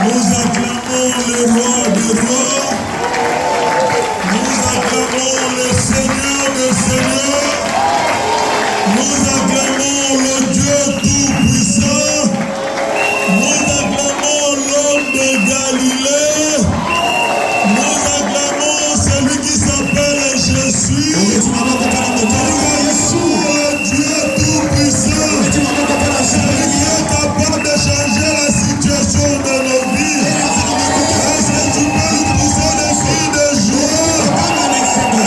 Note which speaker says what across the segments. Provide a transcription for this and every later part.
Speaker 1: Nous acclamons le roi des rois. Nous acclamons le Seigneur des seigneurs. Nous acclamons le Dieu tout-puissant. Nous acclamons l'homme de Galilée. Nous acclamons celui qui s'appelle Jésus. Le Dieu tout-puissant. Celui qui est capable de changer la situation de nos vies. Est-ce que tu peux lui pousser des cris de joie?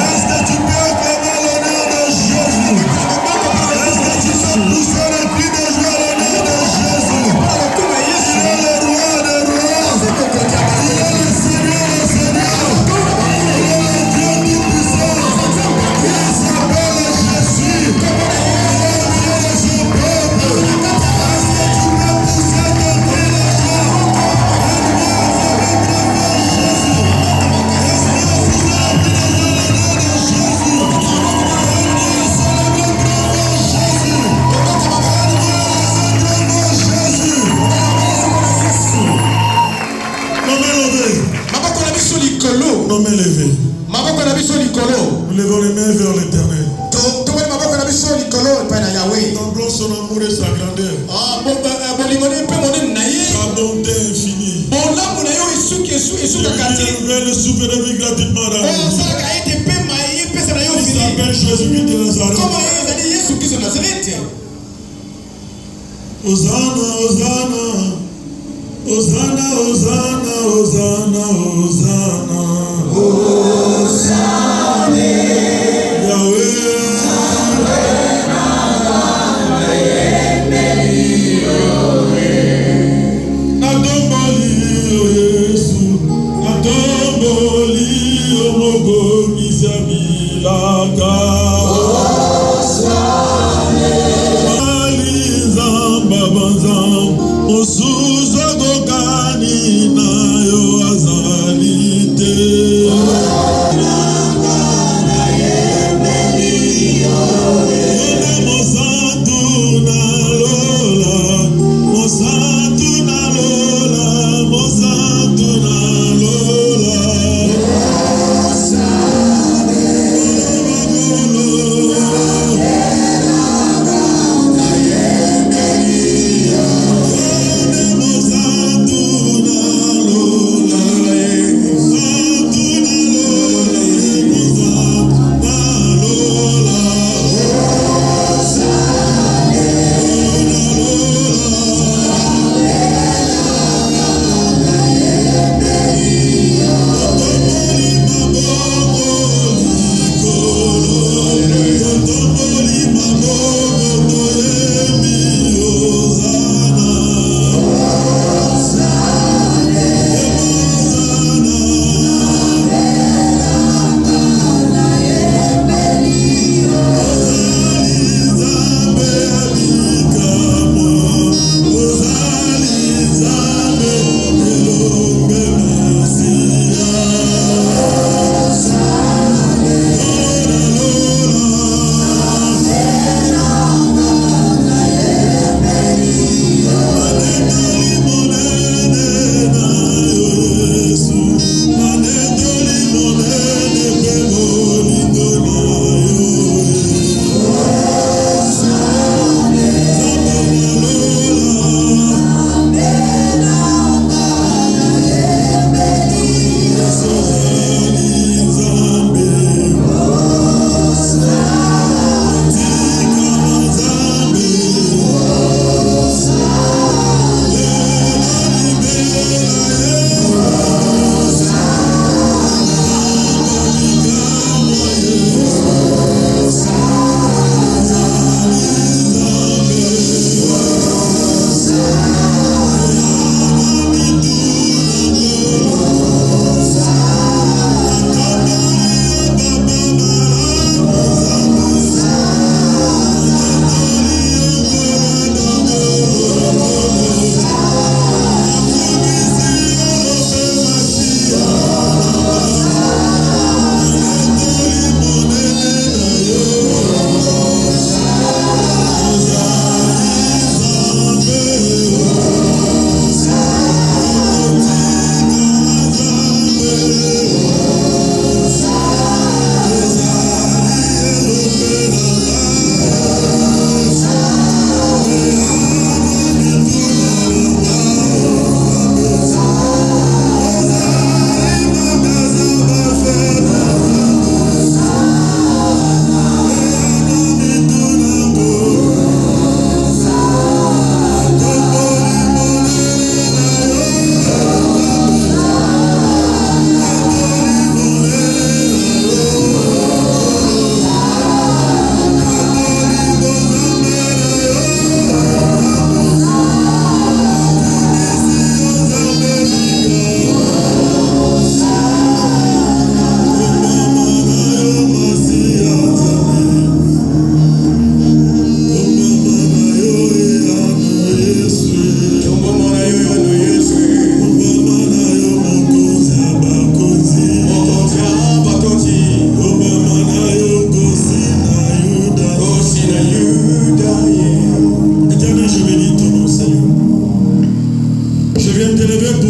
Speaker 1: Est-ce que tu peux acclamer le nom de Jésus? Est-ce que tu peux pousser les cris de joie au nom de Jésus? Il est le roi des rois. Il est le Seigneur des seigneurs. Il est le Dieu tout-puissant. Il s'appelle Jésus. Il est le Dieu de son peuple. Est-ce que tu peux pousser des cris de joie? Nommez levé. Nous levons les mains vers l'éternel. Nous son amour et sa grandeur. Sa bonté infinie. Le souffle de vie gratuitement dans la vie. Il s'appelle Jésus-Christ de Nazareth. Hosanna, Hosanna. Hosanna, Hosanna, Hosanna, Hosanna. Hosanna. Yahweh. Natomboli o Yesu. Natomboli o Mogomi Zabilaka. Hosanna. Alizamba banzam. Osuzo gokani na yo azalite.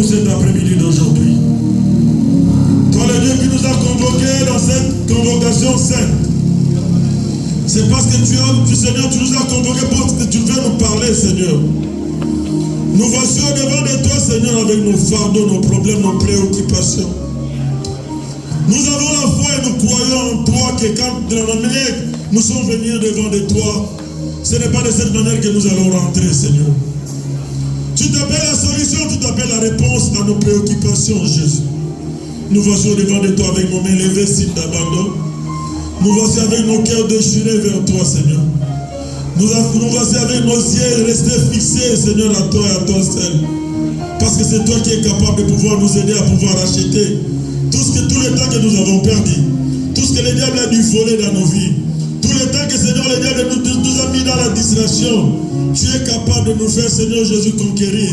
Speaker 1: cet après-midi d'aujourd'hui. Toi, le Dieu qui nous a convoqués dans cette convocation sainte, c'est parce que Seigneur, tu nous as convoqués pour que tu veux nous parler, Seigneur. Nous voici au devant de toi, Seigneur, avec nos fardeaux, nos problèmes, nos préoccupations. Nous avons la foi et nous croyons en toi que quand de la manière nous sommes venus devant de toi, ce n'est pas de cette manière que nous allons rentrer, Seigneur. Tu t'appelles la solution, tu t'appelles la réponse à nos préoccupations, Jésus. Nous voici au devant de toi avec nos mains levées, signe d'abandon. Nous voici avec nos cœurs déchirés vers toi, Seigneur. Nous voici avec nos yeux restés fixés, Seigneur, à toi et à toi seul. Parce que c'est toi qui es capable de pouvoir nous aider à pouvoir acheter tout le temps que nous avons perdu, tout ce que le diable a dû voler dans nos vies, tout le temps que, Seigneur, le diable nous a mis dans la distraction. Tu es capable de nous faire, Seigneur Jésus, conquérir.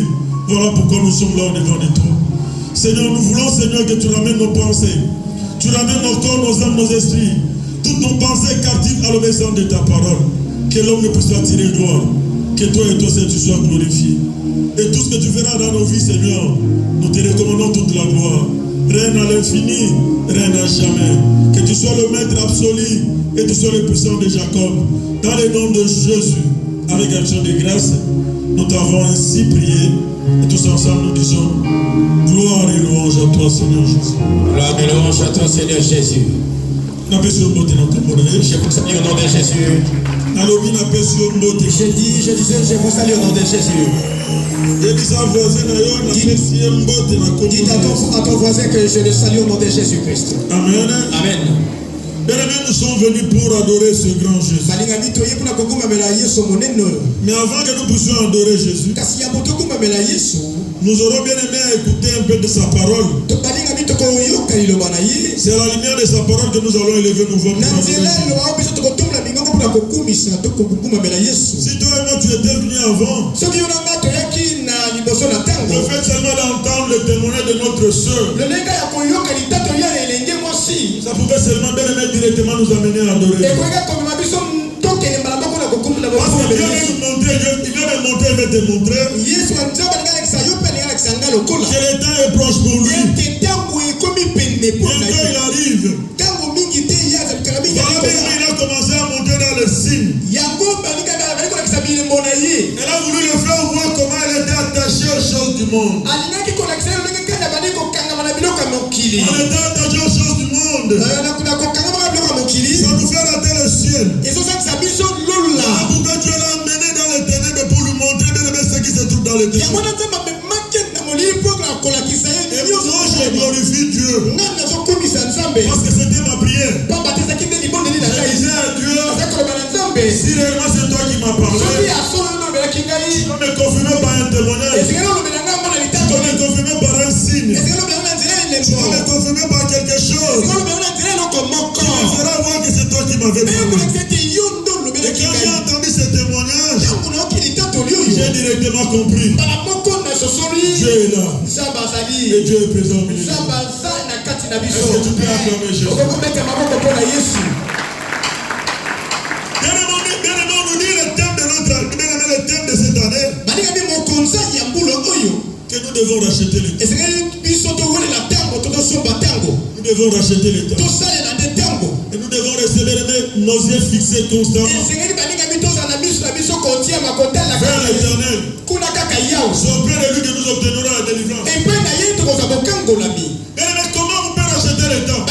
Speaker 1: Voilà pourquoi nous sommes là au devant de toi. Seigneur, nous voulons, Seigneur, que tu ramènes nos pensées, tu ramènes nos corps, nos âmes, nos esprits, toutes nos pensées captives à l'obéissance de ta parole. Que l'homme ne puisse pas tirer gloire. Que toi et toi, Seigneur, tu sois glorifié. Et tout ce que tu feras dans nos vies, Seigneur, nous te recommandons toute la gloire. Règne à l'infini, règne à jamais. Que tu sois le maître absolu et tu sois le puissant de Jacob. Dans le nom de Jésus, avec action de grâce, nous t'avons ainsi prié. Et tous ensemble, nous disons gloire et louange à toi, Seigneur Jésus.
Speaker 2: Gloire et louange à toi, Seigneur Jésus.
Speaker 1: Je
Speaker 2: vous salue au nom de Jésus.
Speaker 3: Je disais, je vous salue au nom de Jésus. Dites à ton voisin que je le salue au nom de Jésus-Christ.
Speaker 1: Amen.
Speaker 2: Amen.
Speaker 1: Bien-aimés, nous sommes venus pour adorer ce grand Jésus. Mais avant que nous puissions adorer Jésus, nous aurons bien aimé écouter un peu de sa parole. C'est à la lumière de sa parole que nous allons élever nos voix. Si toi et moi tu étais venu avant, le fait seulement d'entendre le témoignage de notre soeur, ça pouvait seulement bien aimer directement nous amener à adorer. Parce que Dieu vient me montrer, il va te montrer que le temps est proche pour lui. Bientôt il arrive. Voilà, il a commencé à monter dans le signe. Elle a voulu le faire voir comment elle était attachée aux choses du monde. On était attachés aux choses du monde. Ça nous fait rater le ciel. Voilà pourquoi Dieu l'a emmené dans les ténèbres pour lui montrer ce qui se trouve dans les ténèbres. Et moi je glorifie Dieu. Parce que c'était ma prière. Je disais à Dieu, si réellement c'est toi qui m'as parlé, tu vas me confirmer par un témoignage, tu vas me confirmer par un signe, tu vas me confirmer par quelque chose qui me fera voir que c'est toi qui m'avais parlé. Et quand j'ai entendu ce témoignage, j'ai directement compris. Dieu est là. Et Dieu est présent au milieu. Est-ce que tu peux acclamer Jésus? Bien aimé, on nous dit le thème de cette année, que nous devons racheter le temps. Nous devons racheter le temps. Et nous devons rester nos yeux fixés constamment vers l'éternel. C'est auprès de lui que nous obtiendrons la délivrance. Bien aimé, comment vous pouvez racheter le temps?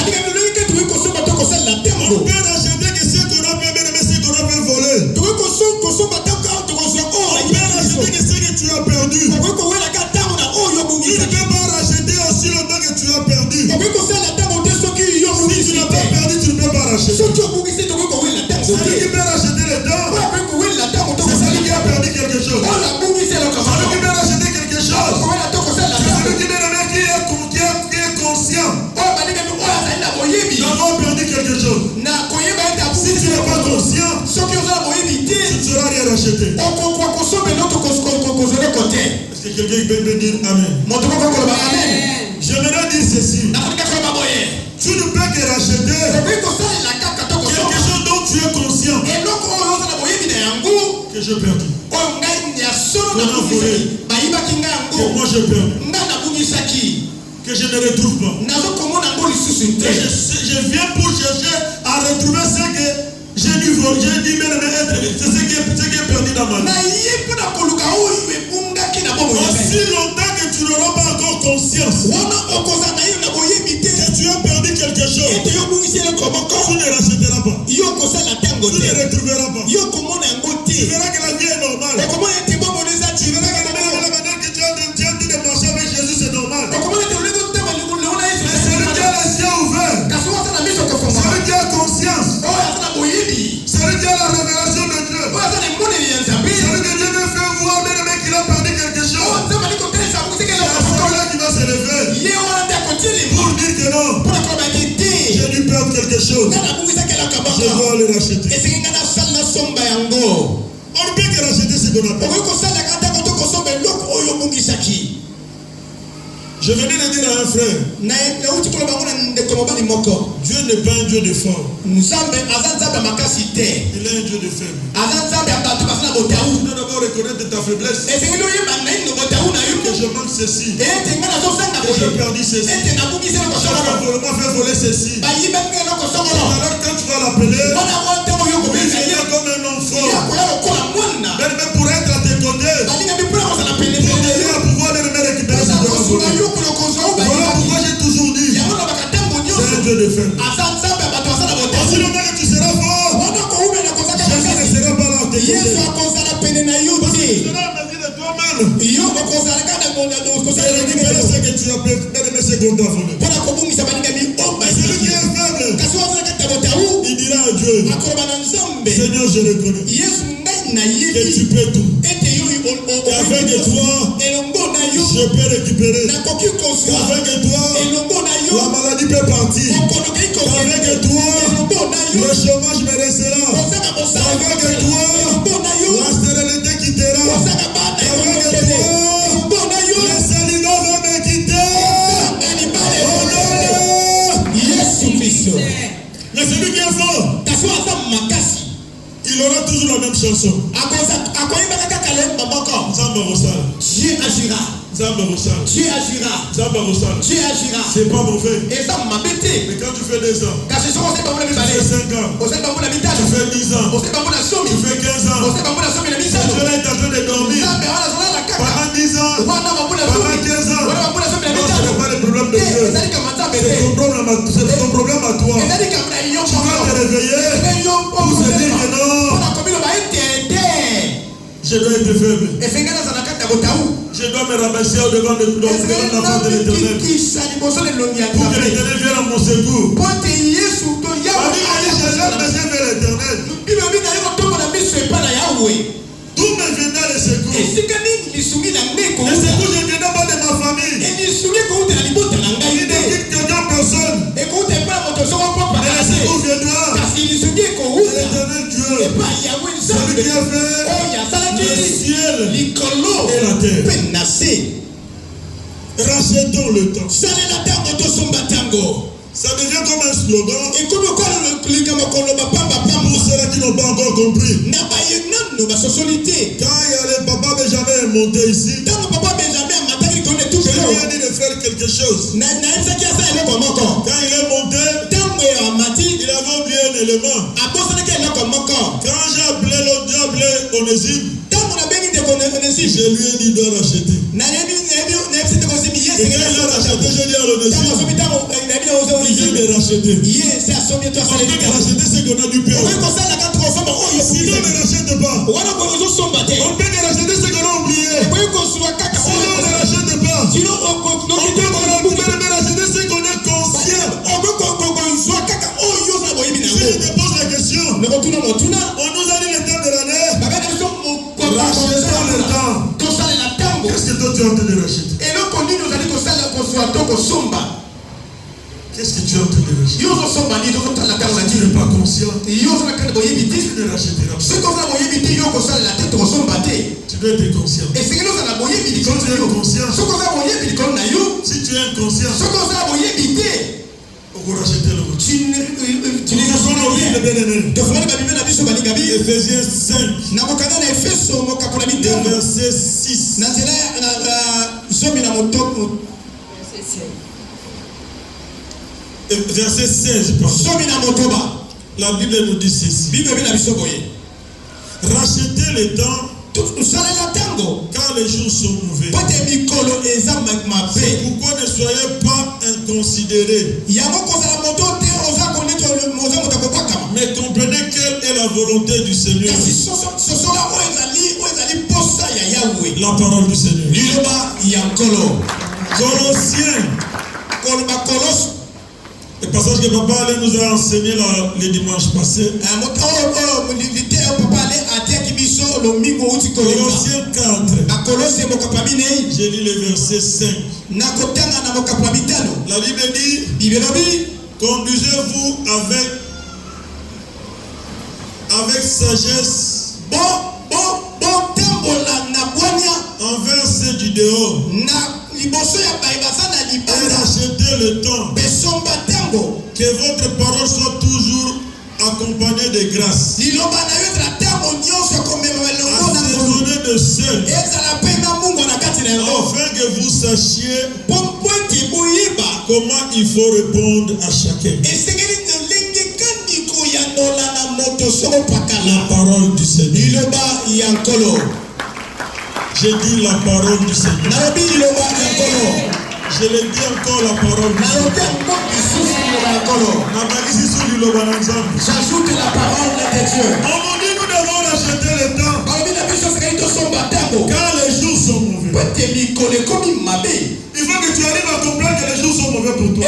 Speaker 1: On peut racheter que ce qu'on a fait, bien aimé, ce qu'on a fait voler. On peut racheter que ce que tu as perdu. Tu ne peux pas racheter aussi le temps que tu as perdu. Si tu n'as pas perdu, tu ne peux pas racheter. Celui qui peut racheter le temps, c'est celui qui a perdu quelque chose. Celui qui peut racheter quelque chose, c'est celui qui est conscient d'avoir perdu quelque chose. Si tu n'es pas conscient, tu ne seras rien racheté. Est-ce que quelqu'un peut me dire Amen? J'aimerais dire ceci. Tu ne peux que racheter quelque chose dont tu es conscient que j'ai perdu. Que moi j'ai perdu. je ne retrouve pas. Je viens pour chercher à retrouver ce que j'ai dû voler, j'ai dit mais c'est ce qui est perdu dans ma vie. Aussi longtemps que tu n'auras pas encore conscience que tu as perdu quelque chose, tu ne rachèteras pas. Tu ne retrouveras pas. Tu verras que la vie est normale. Tu verras que la manière que tu as dit de marcher avec Jésus, c'est normal. Mais celui qui a les yeux ouverts, celui qui a conscience, celui qui a la révélation de Dieu, celui que Dieu veut faire voir, même qu'il a perdu quelque chose, c'est celui-là qui va se lever pour dire que non, j'ai dû perdre quelque chose, je dois le racheter. On ne peut que racheter ce qu'on appelle. Je venais de dire à un frère, Dieu n'est pas un Dieu de fort, il est un Dieu de faible. Tu dois d'abord reconnaître ta faiblesse, que je manque ceci, que j'ai perdu ceci, j'avais vraiment fait voler ceci. Alors quand tu vas l'appeler, il vient comme un homme fort, même pour être à tes côtés, pour t'aider à pouvoir les récupérer sur ton volet. Voilà pourquoi j'ai toujours dit, c'est un Dieu de faible. Aussi longtemps que tu seras fort, Jésus ne sera pas là à tes côtés. Tu seras à mesure de toi-même. Et récupérer ce que tu as perdu, ce qu'on t'a volé. Celui qui est faible, il dira à Dieu, Seigneur, je reconnais que tu peux tout. Et avec toi, je peux récupérer. Avec toi, la maladie peut partir. Avec toi, le chômage me restera. Avec toi, la stérilité quittera. Avec toi, le célibat va me quitter. Mais celui qui est fort, il aura toujours la même chanson.
Speaker 4: Dieu agira. Dieu agira. Dieu agira.
Speaker 1: C'est pas mauvais.
Speaker 4: Et ça m'a bêté.
Speaker 1: Mais quand tu fais 2 ans, tu fais 5 ans, tu fais 10 ans, tu fais 15 ans, tu es en train de dormir pendant 10 ans, pendant 15 ans. Non, ce n'est pas le problème de Dieu. C'est ton problème à toi. Tu vas te réveiller pour se dire que non, je dois être faible. Je dois me ramasser au-devant de la face de l'Éternel. Pour que l'Éternel vienne à mon secours. On dit Jésus a besoin de l'Éternel. D'où me viendra le secours? Le secours ne viendra pas de ma famille. Il ne quitte quelqu'un personne. Mais le secours viendra de l'Éternel Dieu. Celui qui a fait le ciel et la terre. Rachetons le temps. Ça devient comme un slogan pour ceux qui n'ont pas encore compris. Quand il y a le papa Benjamin monté ici, je lui ai dit de faire quelque chose. Quand il est monté, il avait oublié un élément. Quand j'ai appelé l'autre, j'ai appelé Onésime, je lui ai dit de racheter. Et quand il a racheté, j'ai dit à Onésime, il vient de racheter. On peut racheter ce qu'on a dû perdre. Sinon, ne rachète pas. On peut racheter ce qu'on a oublié. Sinon, ne rachète pas. On peut racheter ce qu'on est conscient. Si je te pose la question, on nous a dit le temps de l'année, rachetons le temps. Qu'est-ce que toi tu es en train de racheter? Qu'est-ce que tu es en train de racheter? Tu n'es pas conscient. Tu ne rachèteras pas. Tu dois être conscient. Quand tu es conscient, si tu es inconscient, on va racheter le route. Ephésiens 5, verset 6. verset 16, pardon. La Bible nous dit ceci. Rachetez les temps car les jours sont mauvais. C'est pourquoi ne soyez pas inconsidérés. Mais comprenez quelle est la volonté du Seigneur. La parole du Seigneur. Colossiens. Le passage que papa nous a enseigné le dimanche passé. Colossiens 4. J'ai lu le verset 5. La Bible dit, conduisez-vous avec sagesse envers ceux du dehors. Et rachetez le temps. Que votre parole soit toujours accompagnée de grâce. Assaisonnée de sel. Afin que vous sachiez comment il faut répondre à chacun. La parole du Seigneur. J'ai dit la parole du Seigneur. Je le dis encore, la parole du Seigneur.
Speaker 3: J'ajoute la parole de Dieu.
Speaker 1: On nous dit nous devons racheter le temps. Car les jours sont mauvais. Il faut que tu arrives à comprendre que les jours sont mauvais pour toi.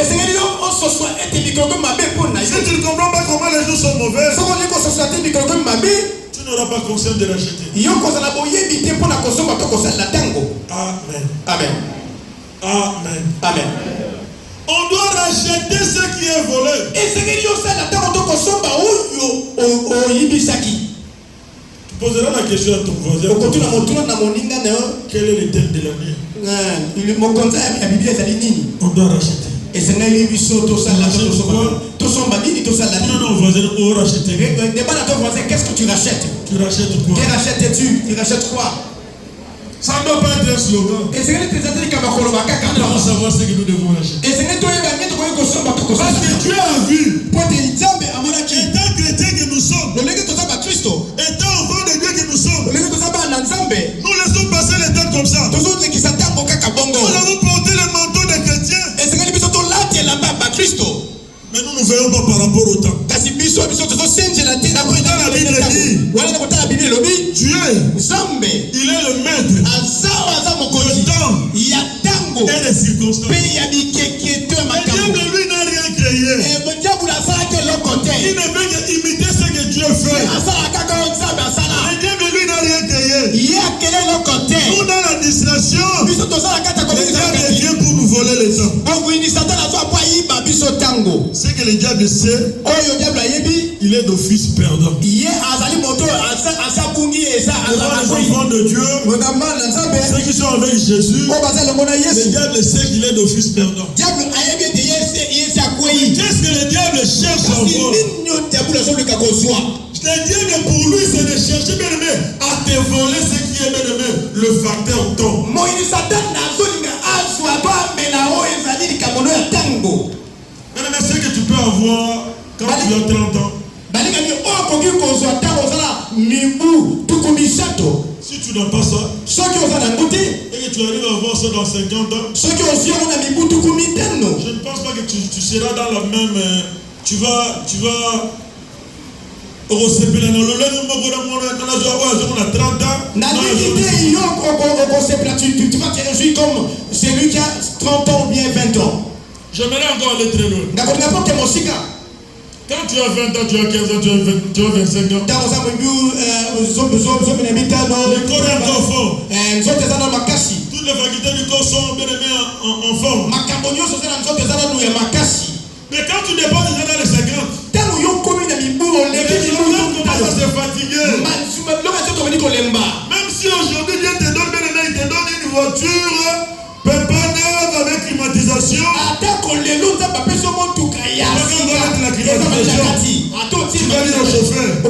Speaker 1: Si tu ne comprends pas comment les jours sont mauvais, tu n'auras pas conscience de racheter. Amen.
Speaker 3: Amen.
Speaker 1: Amen.
Speaker 3: Amen.
Speaker 1: On doit racheter ce qui est volé. Tu poseras la question à ton voisin. Quel est le thème de l'année? On doit racheter.
Speaker 3: Qu'est-ce que tu rachètes?
Speaker 1: Tu rachètes quoi?
Speaker 3: Que rachètes-tu? Tu rachètes quoi?
Speaker 1: Ça ne doit pas être un slogan. Comment savoir ce que nous devons racheter? Parce que Dieu a vu. Étant chrétien que nous sommes, étant enfants de Dieu que nous sommes, nous laissons passer le temps comme ça. Nous avons porté le manteau des chrétiens. Mais nous ne veillons pas par rapport au temps. Dieu, il est le maître du temps et des circonstances. Le diable, lui, n'a rien créé. Il ne veut qu'imiter ce que Dieu fait. Le diable, lui, n'a rien créé. Nous, dans l'administration, le diable vient pour nous voler le temps. Ce que le diable sait, il est d'office perdant. Les enfants de Dieu, ceux qui sont avec Jésus, le diable sait qu'il est d'office perdant. Qu'est-ce que le diable cherche encore? Le diable pour lui, c'est de chercher, bien aimé, à te voler ce qui est, bien aimé, le facteur temps. Bien-aimé, ce que tu peux avoir quand tu as 30 ans. Si tu n'as pas ça, et que tu arrives à avoir ça dans 50 ans, je ne pense pas que tu seras dans la même... Tu vas tu
Speaker 3: vas te réjouir comme celui qui a 30 ans ou bien 20 ans.
Speaker 1: J'aimerais encore aller très loin. Quand tu as 20 ans, tu as 15 ans, tu as 25 ans. Le corps est encore fort. Toutes les facultés du corps sont bien aimées en forme. Mais quand tu dépasses déjà dans les 50, tu commences à se fatiguer. Même si aujourd'hui Dieu te donne, bien aimé, il te donne une voiture neuve avec climatisation. Tu vas dire au chauffeur,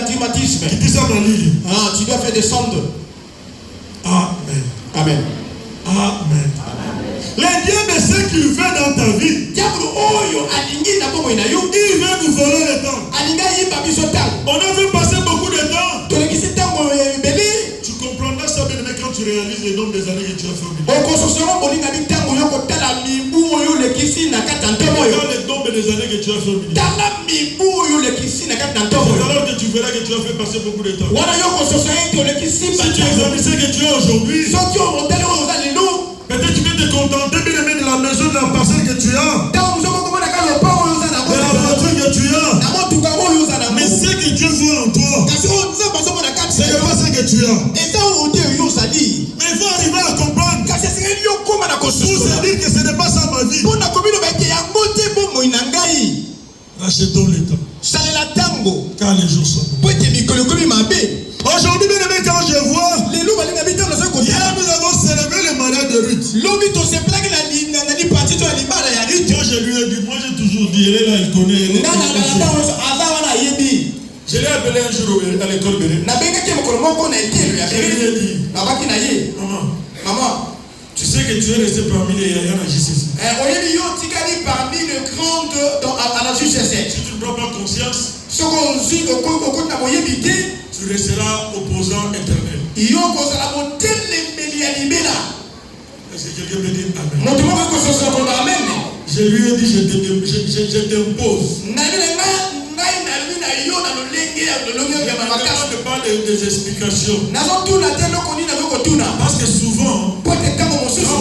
Speaker 1: climatisme. Qui dit ça dans l'île.
Speaker 3: Tu dois faire descendre.
Speaker 1: Amen.
Speaker 3: Amen.
Speaker 1: Amen. Les dieux, mais ceux qu'il fait dans ta vie, il veut nous voler le temps. On a vu passer beaucoup de temps. Tu comprendras ça bien quand tu réalises le nombre des années que tu as fait au milieu. Regarde le nombre des années que tu as fait au milieu. C'est alors que tu verras que tu as fait passer beaucoup de temps. Si tu examines ce que tu as aujourd'hui, peut-être tu peux te contenter bien aimé de la maison, de la parcelle que tu as, de la voiture que tu as. Mais ce que Dieu voit en toi, c'est pas ce que tu as. Mais il faut arriver à comprendre pour se dire que ce n'est pas ça ma vie. Rachetons le temps. Car les jours sont bons. Aujourd'hui, bien aimé, quand je vois, hier nous avons célébré le mariage de Ruth. Quand je lui ai dit, moi j'ai toujours dit, elle est là, il connaît. Je l'ai appelé un jour à l'école Bénin. Je lui ai dit, maman, tu sais que tu es resté parmi les yaya à la JCC. Si tu ne prends pas conscience, tu resteras opposant éternel. Est-ce que quelqu'un me dit Amen? Je lui ai dit, je t'impose. Je ne pas des explications. Parce que souvent, quand on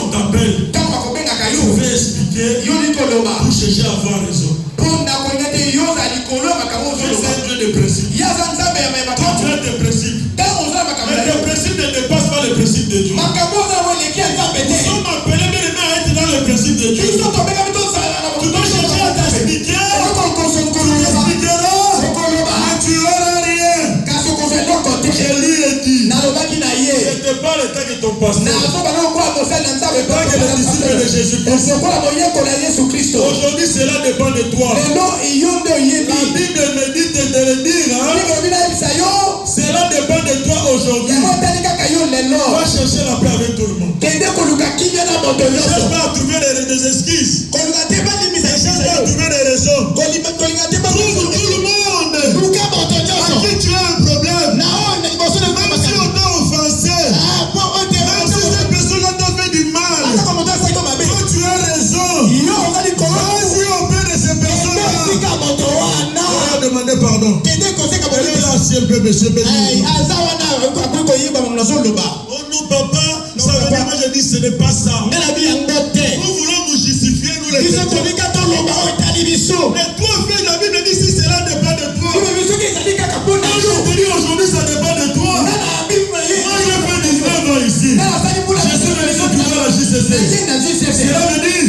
Speaker 1: t'appelle, tu veux expliquer pour chercher à avoir raison. C'est un Dieu de principe. Toi, tu as des principes. Mais tes principes ne dépassent pas les principes de Dieu. Nous sommes appelés bien à être dans les principes de Dieu. Tu dois chercher à t'expliquer. Tu t'expliqueras. Mais tu n'auras rien. Je lui ai dit. Ce n'était pas le temps que ton pasteur. Le temps que les disciples de Jésus-Christ. Aujourd'hui, cela dépend de toi. La Bible me dit de le dire. Cela dépend de toi aujourd'hui. Va chercher la paix avec tout le monde. Cherche pas à trouver des excuses. Cherche pas à trouver des raisons. Trouve tout le monde. À qui tu as un problème. Même si on t'a offensé. Même si cette personne t'a fait du mal. Toi tu as raison. Vas-y auprès de ces personnes-là. On va demander pardon. Elle est là si elle peut me bénir. Oh non papa, ça veut dire moi je dis ce n'est pas ça. Nous voulons nous justifier nous les chrétiens. Mais toi frère, la Bible dit si cela dépend de toi. Moi je te dis aujourd'hui ça dépend de toi. Moi je fais 19 ans ici. Je suis venu toujours à la JCC. Cela veut dire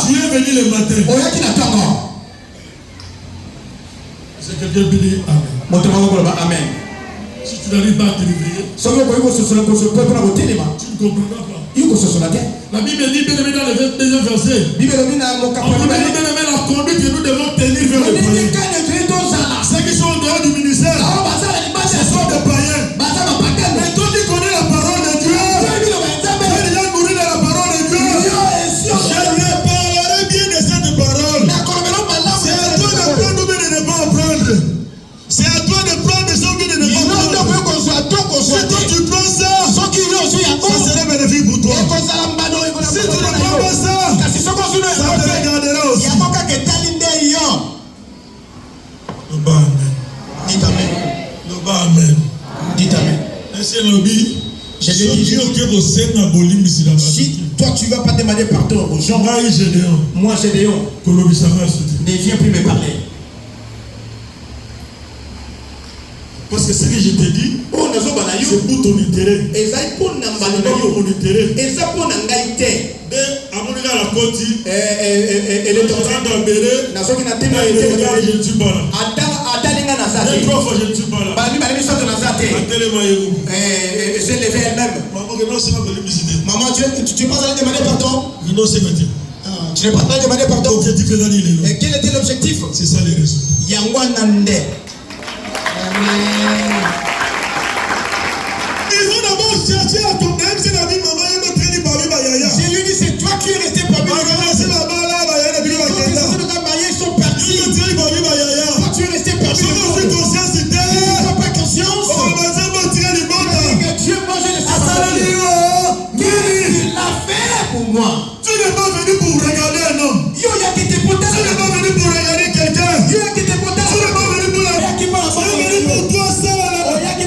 Speaker 1: tu es venu le matin. C'est quelqu'un qui dit Amen. Si tu n'arrives pas à te réveiller, tu ne comprendras pas. La Bible dit bien aimé dans le deuxième verset. On dit bien aimé la conduite que nous devons tenir vers le païen. Ceux qui sont en dehors du ministère, ce sont des païens. Mais toi tu connais la parole de Dieu. Tu es déjà nourri de la parole de Dieu. Je lui parlerai bien de cette parole. C'est à toi de prendre ou bien de ne pas prendre. C'est à toi de prendre des choses ou bien de ne pas prendre. Si toi tu prends ça, ça serait bénéfique pour toi. Si tu ne prends pas ça, ça te regardera aussi. Amen.
Speaker 3: Dites Amen.
Speaker 1: Si
Speaker 3: toi tu ne vas pas demander pardon aux gens, moi Gédéon, ne viens plus me parler.
Speaker 1: Parce que ce que je te dis, c'est pour ton intérêt. C'est pour mon intérêt. À mon égard, la côte, elle est en train d'embêler. Je ne suis pas là. Deux, trois fois, je ne suis pas là.
Speaker 3: J'ai levé elle-même. Maman, tu n'es pas allé demander pardon? Tu n'es pas allé demander pardon? Et quel était l'objectif?
Speaker 1: C'est ça les raisons. Il faut d'abord chercher à comprendre si la vie maman est traînée parmi ma yaya.
Speaker 3: Je lui dis c'est toi qui es resté parmi les yaya.
Speaker 1: C'est la Tu n'es pas venu pour regarder un homme. Tu n'es pas venu pour regarder quelqu'un. Tu n'es pas venu pour la vie. Tu es venu pour toi seul. Tu es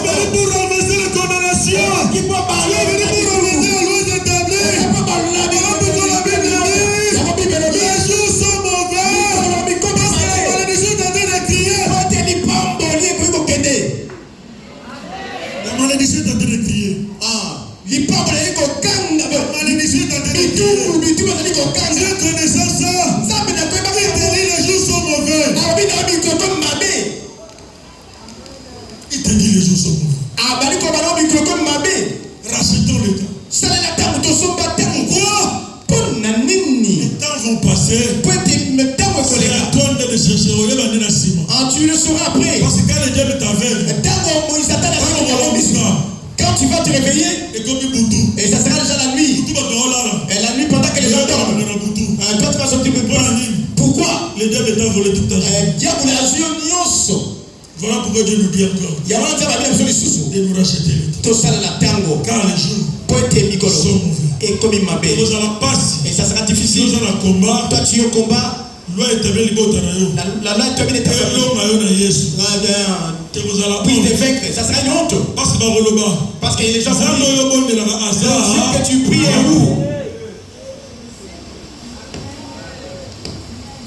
Speaker 1: venu pour renverser les condamnations. Tu es venu pour renverser la loi établie. Voilà pourquoi la Bible dit les jours sont mauvais. Parce que la malédiction est en train de crier. La malédiction est en train de crier. La malédiction est en train de crier. Dieu connaissant ça, il te dit les jours sont mauvais. Il te dit les jours sont mauvais. Rachetons le temps. Les temps vont passer. C'est à toi de chercher.
Speaker 4: Tu le sauras après.
Speaker 1: Parce que quand le diable t'aveugle,
Speaker 4: Quand tu vas te réveiller, et ça sera déjà la nuit. Et la nuit pendant que les gens dorment, toi tu vas sortir de bois. Pourquoi?
Speaker 1: Le diable t'a volé toute ta journée. Voilà pourquoi Dieu nous dit encore de nous racheter le temps. Car les jours sont mauvais. Nous allons passer.
Speaker 4: Et ça sera difficile.
Speaker 1: Nous allons combat.
Speaker 4: Toi tu es au combat.
Speaker 1: La loi est établie.
Speaker 4: La loi est établie. Puis de vaincre, ça sera une honte. Parce que les gens vont dire que tu pries est où?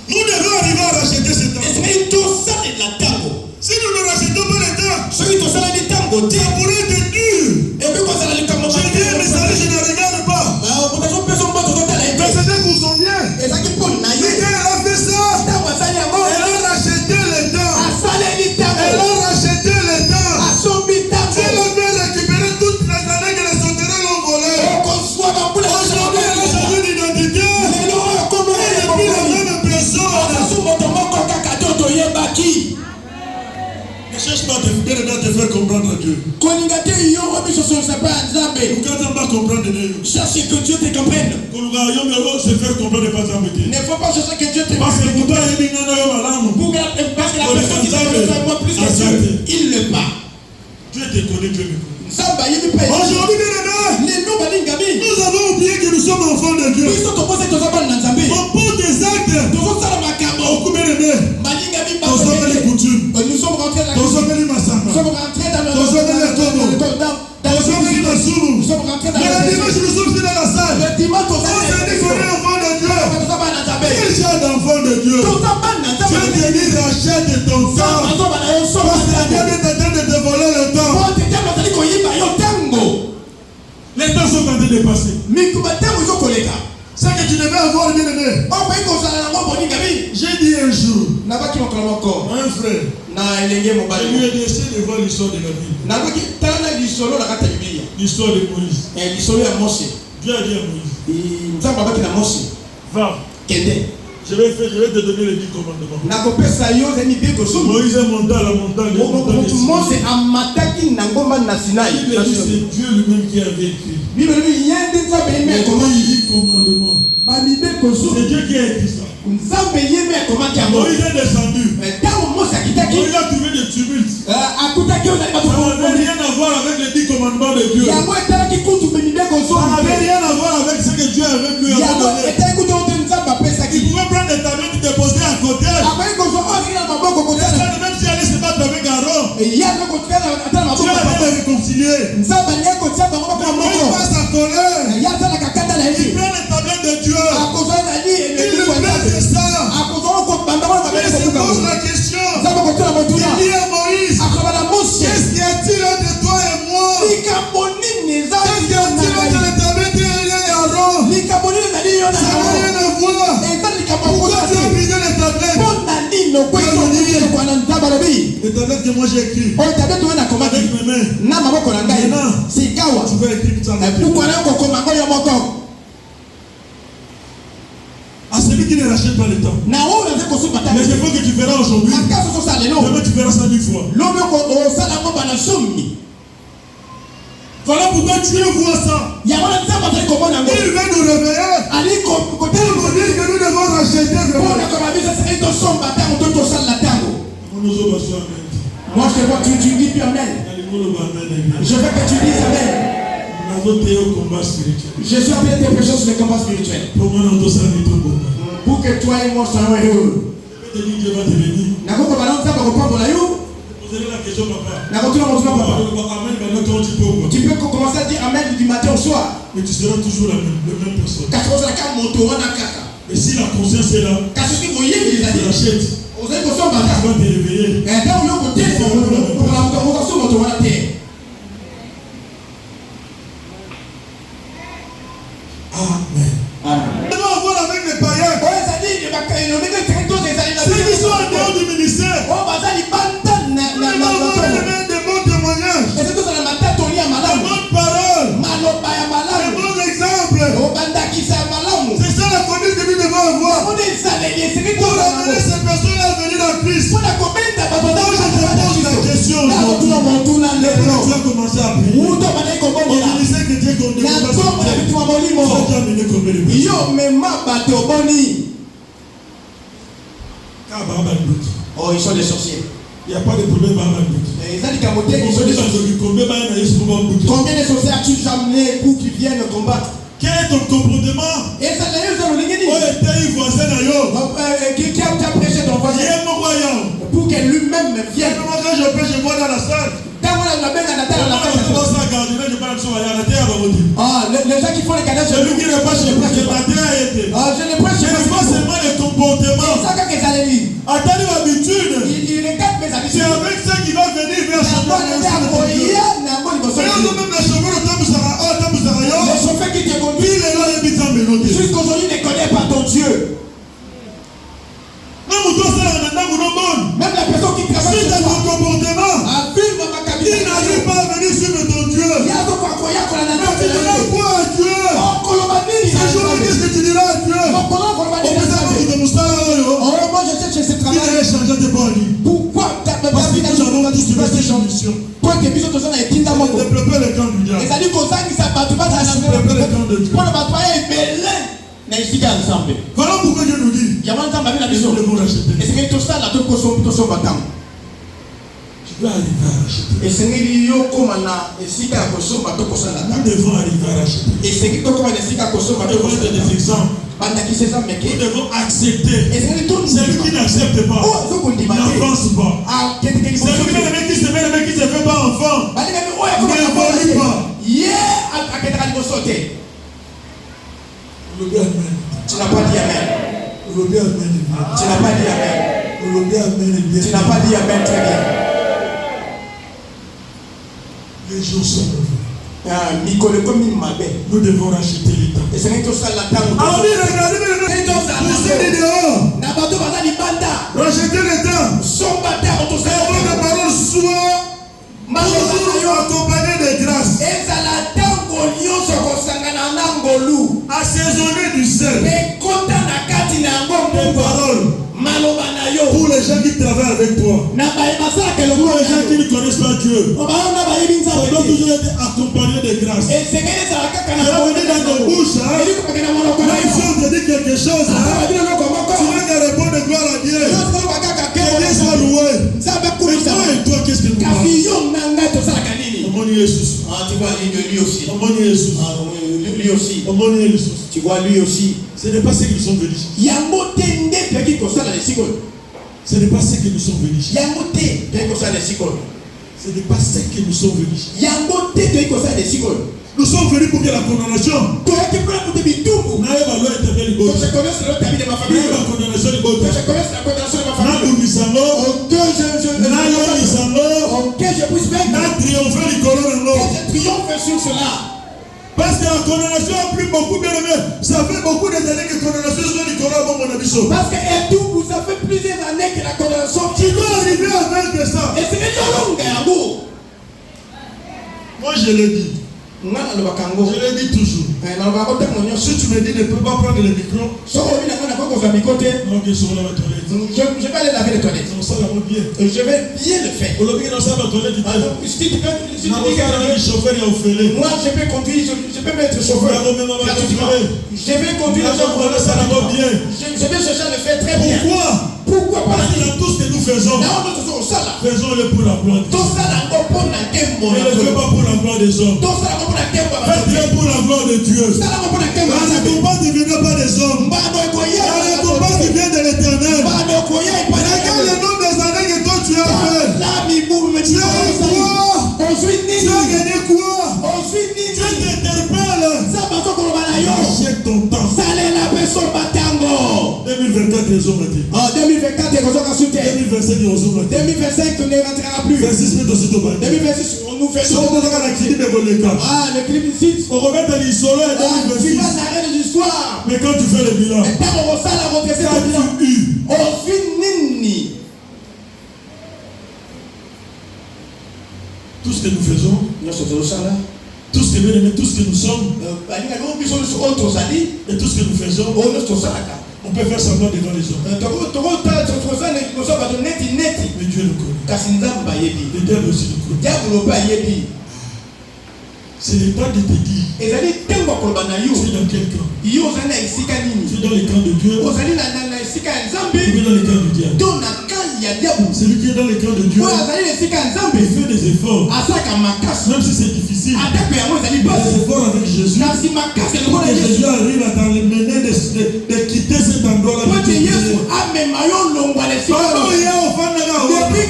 Speaker 1: Nous devons arriver à racheter ce temps. Si nous ne rachetons pas le temps, ça pourrait être dur. Je dis, mais ça, je ne regarde pas. Mais c'était pour son bien. Mais quand elle a fait ça, elle a racheté le temps. Elle a racheté le temps. Si elle avait récupéré toutes les années que les sauterelles l'ont volé, aujourd'hui elle a changé d'identité. Elle n'est plus la même personne. Ne cherche pas à te faire comprendre Dieu. Nous ne pas comprendre Dieu.
Speaker 4: Cherchez que Dieu te comprenne.
Speaker 1: Se faire comprendre pas
Speaker 4: Il ne faut pas chercher que Dieu te
Speaker 1: parce que
Speaker 4: comprenne. Parce que la personne qui t'a besoin plus que Dieu, il le pas.
Speaker 1: Dieu te connaît, Dieu me connaît. Aujourd'hui, nous avons oublié que nous sommes enfants de Dieu. On pose des actes. Beaucoup bien aimé. Nous sommes les coutumes.
Speaker 4: Nous sommes rentrés dans la
Speaker 1: Nous sommes les massacres.
Speaker 4: Nous sommes rentrés dans le
Speaker 1: Nous sommes les tombeaux. Nous sommes les sourds.
Speaker 4: Nous sommes rentrés dans
Speaker 1: Mais le dimanche, nous sommes dans la salle.
Speaker 4: le dimanche.
Speaker 1: On s'est dit qu'on est enfant de Dieu. Quel genre d'enfant de Dieu? Dieu te dit rachète ton temps. Parce que la diable est en train de te voler le temps. Les temps sont en train de passer. C'est que tu devais avoir bien aimé. J'ai dit un jour, un frère, je lui ai essayé de voir l'histoire de la Bible. L'histoire de Moïse. Dieu a dit à Moïse, va. Je vais te donner les 10 commandements. Moïse est monté à la montagne. C'est Dieu lui-même qui avait écrit. Comment il dit commandement? C'est Dieu qui a écrit ça. Moïse est descendu. Moïse a trouvé des tumultes. Ça n'avait rien à voir avec les 10 commandements de Dieu. Ça n'avait rien à voir avec ce que Dieu avait lui abandonné. Tu pouvais prendre des tablettes et te poser à côté. Même si elle se battre avec Aaron, Dieu avait réconcilié. Moïse passe à colère. Il prend les tablettes de Dieu. Il lui met ça. Mais il se pose la question. Il dit à Moïse, qu'est-ce qu'il y a-t-il entre toi et moi? Qu'est-ce qu'il y a-t-il entre les tablettes et Aaron? Ça n'a rien à voir. Pourquoi tu as brisé les tablettes? Les tablettes que moi j'ai écrites avec mes mains. Maintenant, tu vas écrire ça. À celui qui ne rachète pas le temps. Mais je veux que tu verras aujourd'hui. Demain tu verras ça 1000 fois. Voilà pourquoi Dieu voit ça. Il va nous réveiller. Pour nous dire que nous devons racheter.
Speaker 4: Moi je te vois, tu dis plus amen. Je veux que tu dises amen.
Speaker 3: Je suis appelé tes péchés sur le combat spirituel. Pour que toi et moi soyons heureux. Tu peux commencer à dire Amen du matin au soir.
Speaker 1: Mais tu seras toujours la même personne.
Speaker 3: Et
Speaker 1: si la conscience est là, tu l'achètes. Tu vas te réveiller. Amen. On va voir avec les païens. Ceux qui sont en dehors du ministère. On va voir des bons témoignages. Des bonnes paroles. Des bons exemples. C'est ça la conduite que nous devons avoir. Pour amener ces personnes à venir dans Christ. Moi, je te pose la question. Tu vas commencer à prier. On disait que Dieu conduit.
Speaker 3: Oh, ils sont des sorciers.
Speaker 1: Il n'y a pas de problème.
Speaker 3: Combien de sorciers as-tu amené pour qu'ils viennent combattre?
Speaker 1: Quel est ton comportement?
Speaker 3: Et ça d'ailleurs,
Speaker 1: qui
Speaker 3: a prêché ton voisin pour que lui-même vienne.
Speaker 1: Quand je pêche, je vois dans la salle.
Speaker 3: Les gens qui font les cadavres,
Speaker 1: celui qui ne prêche, je ne prêche pas.
Speaker 3: Je ne prêche
Speaker 1: pas seulement le comportement. Attends l'habitude. C'est avec ça qu'il va venir vers son
Speaker 3: le chauffeur qui te conduit jusqu'aujourd'hui ne connaît pas ton Dieu. Même la personne qui travaille
Speaker 1: sur ton comportement,
Speaker 3: il
Speaker 1: n'arrive pas à venir suivre ton Dieu. Tu diras quoi à Dieu? Ce jour, qu'est-ce que tu diras à Dieu?
Speaker 3: Pourquoi
Speaker 1: parce que nous avons tous une mission. Développer le camp du diable. Développer le camp de Dieu. Voilà pourquoi Dieu nous dit. Nous devons l'acheter. Tu dois arriver à racheter. Nous devons arriver à racheter. Nous devons être des exemples. Nous devons accepter. Celui qui n'accepte pas n'avance pas. Celui qui se fait pas enfant n'évolue pas.
Speaker 3: Tu n'as pas dit Amen. Tu n'as pas dit Amen. Tu n'as pas dit Amen très bien.
Speaker 1: Les jours sont mauvais.
Speaker 3: Nous
Speaker 1: devons racheter les temps. Regardez dehors. Racheter les temps. La parole soit toujours accompagnée de grâce. Assaisonner du sel. Des paroles. Pour les gens qui travaillent avec toi. Pour les gens qui ne connaissent pas Dieu. Ça doit toujours être accompagné de grâce. Ça va venir dans nos bouches. Même si on te dit quelque chose, tu vas répondre de gloire à Dieu. Que Dieu soit loué. Et toi, qu'est-ce que nous parlons?
Speaker 3: Tu vois lui aussi.
Speaker 1: Ce n'est pas ce qu'ils sont venus. Ce n'est pas ce que nous sommes venus. Ce n'est pas ce que nous sommes venus. Nous sommes venus pour que la condamnation.
Speaker 3: Je connais la condamnation de ma famille. Que je puisse vaincre. Que je triomphe sur cela.
Speaker 1: Parce que la condamnation a pris beaucoup, bien aimé. Ça fait beaucoup d'années que la condamnation soit Nicolas bon mon abisso.
Speaker 3: Parce que tout, ça fait plusieurs années que la condamnation.
Speaker 1: Tu dois arriver à vaincre ça.
Speaker 3: Et c'est long,
Speaker 1: moi je l'ai dit. Je l'ai dit toujours. Si tu me dis ne peux pas prendre le micro, donc ils sont là à la toilette.
Speaker 3: Je vais aller laver les toilettes.
Speaker 1: Ça va bien.
Speaker 3: Je vais bien le faire. Moi je peux conduire, je peux mettre chauffeur. Je vais conduire. Je vais chercher à le faire très bien.
Speaker 1: Pourquoi?
Speaker 3: Pourquoi?
Speaker 1: Parce qu'il a tout ce que nous faisons, faisons-le pour la gloire de Dieu. Ne le fais pas pour la gloire des hommes. Faites-le pour la gloire de Dieu. La récompense ne viendra pas des hommes. La récompense qui vient de l'Éternel. Regarde le nombre des années que toi tu as fait. Tu as eu quoi? Tu as gagné quoi? Dieu t'interpelle. Achète ton temps. 2024 les hommes étaient. 2025 les hommes étaient.
Speaker 3: 2025 ne rentrera plus.
Speaker 1: 26 minutes aussi au bas.
Speaker 3: 2026 nous faisons.
Speaker 1: Le clip ici. On remet dans l'isolo et 2026.
Speaker 3: Tu vas s'arrêter l'histoire.
Speaker 1: Mais quand tu fais le bilan, tout ce que nous faisons, tout ce que nous aimons, tout ce que nous sommes, et tout ce que nous faisons, on peut faire semblant devant les hommes. Mais Dieu nous connaît. Le diable aussi nous connaît. C'est le temps de te dire. Tu es dans quel camp? Tu es dans le camp de Dieu. Tu es dans le camp du diable. Celui qui est dans le camp de Dieu, il fait des efforts. Même si c'est difficile. Des efforts avec Jésus. Pour que Jésus arrive à t'emmener de quitter cet endroit-là.
Speaker 3: Depuis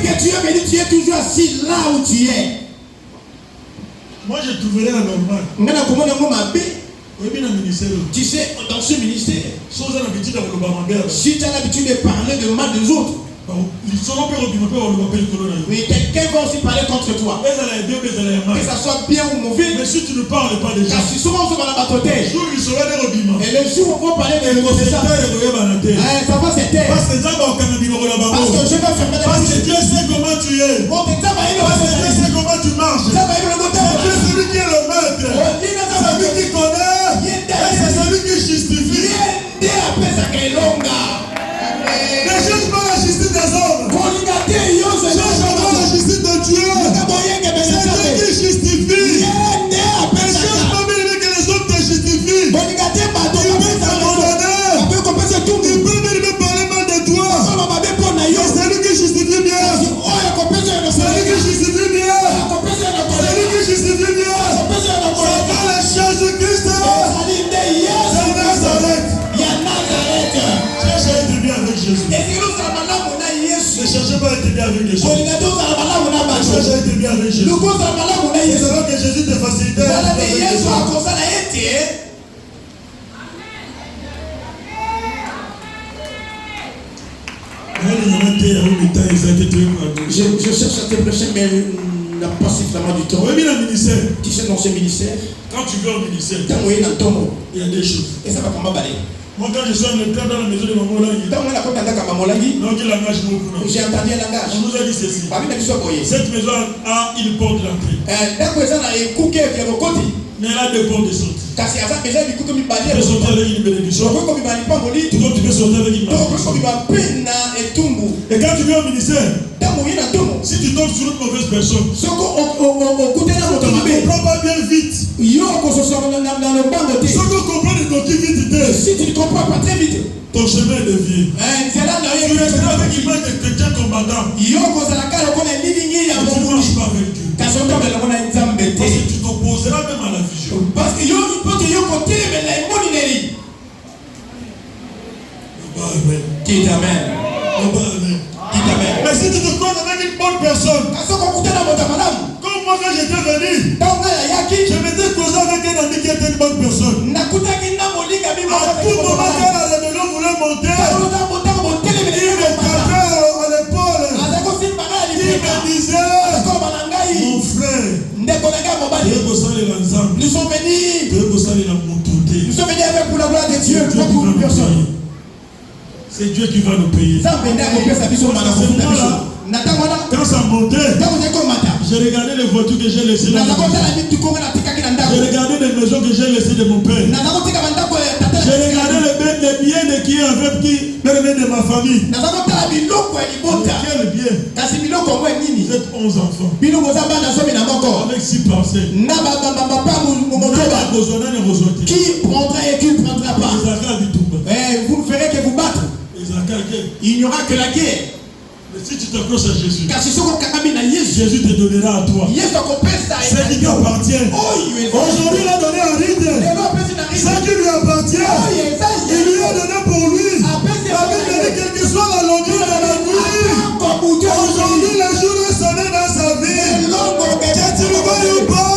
Speaker 3: que tu es venu, tu es toujours assis là où tu es.
Speaker 1: Moi, je trouverais anormal.
Speaker 3: Tu sais, dans ce ministère, si tu as l'habitude de parler de mal des autres, mais quelqu'un va aussi parler contre toi. Que ça soit bien ou mauvais.
Speaker 1: Mais si tu ne parles pas des gens,
Speaker 3: et le jour où on va parler de ça, ça va se taire. Parce que je vais fermer la
Speaker 1: parce que Dieu sait comment tu es. Parce que Dieu sait comment tu marches. C'est celui qui est le maître. C'est celui qui connaît. Et c'est celui qui justifie. Ne cherche pas la justice des hommes. Cherche pas la justice de Dieu. C'est Dieu qui justifie. Ne cherche pas bien que les hommes te justifient. Ils peuvent te condamner. Ils peuvent même parler mal de toi. C'est celui qui justifie bien. Celui qui justifie bien. Celui qui justifie bien. C'est dans les choses de Christ. C'est Nazareth. Cherche à être bien avec Jésus. Ne cherchez pas à être bien avec Jésus. Cherche à être bien avec Jésus. C'est alors que Jésus te facilite.
Speaker 3: Je cherche à te prêcher, mais il n'a pas suffisamment du temps. Tu sais, dans ce ministère,
Speaker 1: quand tu veux au ministère,
Speaker 3: il
Speaker 1: y a des choses.
Speaker 3: Et ça va comment balayer.
Speaker 1: Moi, quand je suis en état dans la maison de Maman Langi,
Speaker 3: j'ai entendu un langage.
Speaker 1: On nous a dit ceci. Cette maison a une porte d'entrée. Mais elle a deux portes de sortie. Tu peux sortir avec une bénédiction. Tout comme tu peux sortir avec une malédiction. Et quand tu viens au ministère, si tu tombes sur une mauvaise personne, tu ne comprends pas bien vite. Si tu comprends de ton qui vite,
Speaker 3: si tu ne comprends pas très vite,
Speaker 1: ton chemin est dévié. Tu resteras avec une main de quelqu'un combattant. Et tu ne marches pas avec Dieu. Parce que tu t'opposeras même à la vision.
Speaker 3: Dites Amen.
Speaker 1: Mais si tu te crois avec une bonne personne, comme moi quand j'étais venu, je m'étais causé avec un ami qui était une bonne personne. À tout moment quand la rébellion voulait monter, il me tapait à l'épaule. Il me disait, mon frère,
Speaker 3: nous sommes venus avec pour la gloire de Dieu, pas pour une personne.
Speaker 1: C'est Dieu qui va nous payer. Quand ça montait, j'ai regardé les voitures que j'ai laissées là. J'ai regardé les maisons que j'ai laissées de mon père. J'ai regardé les biens de qui avec qui, les biens de ma famille. Quel bien? Vous êtes 11 enfants. Avec 6 parcelles.
Speaker 3: Qui prendra et qui ne prendra pas. Vous ne ferez que vous battre. Il n'y aura que la guerre.
Speaker 1: Si tu t'accroches à Jésus,
Speaker 4: Jésus
Speaker 1: te donnera à toi ce qui t'appartient. Aujourd'hui, il a donné à Ride ce qui lui appartient. Il lui a donné pour lui. La Bible dit quelle que soit la longueur de la nuit, aujourd'hui, le jour est sonné dans sa vie. Que tu le veuilles ou pas,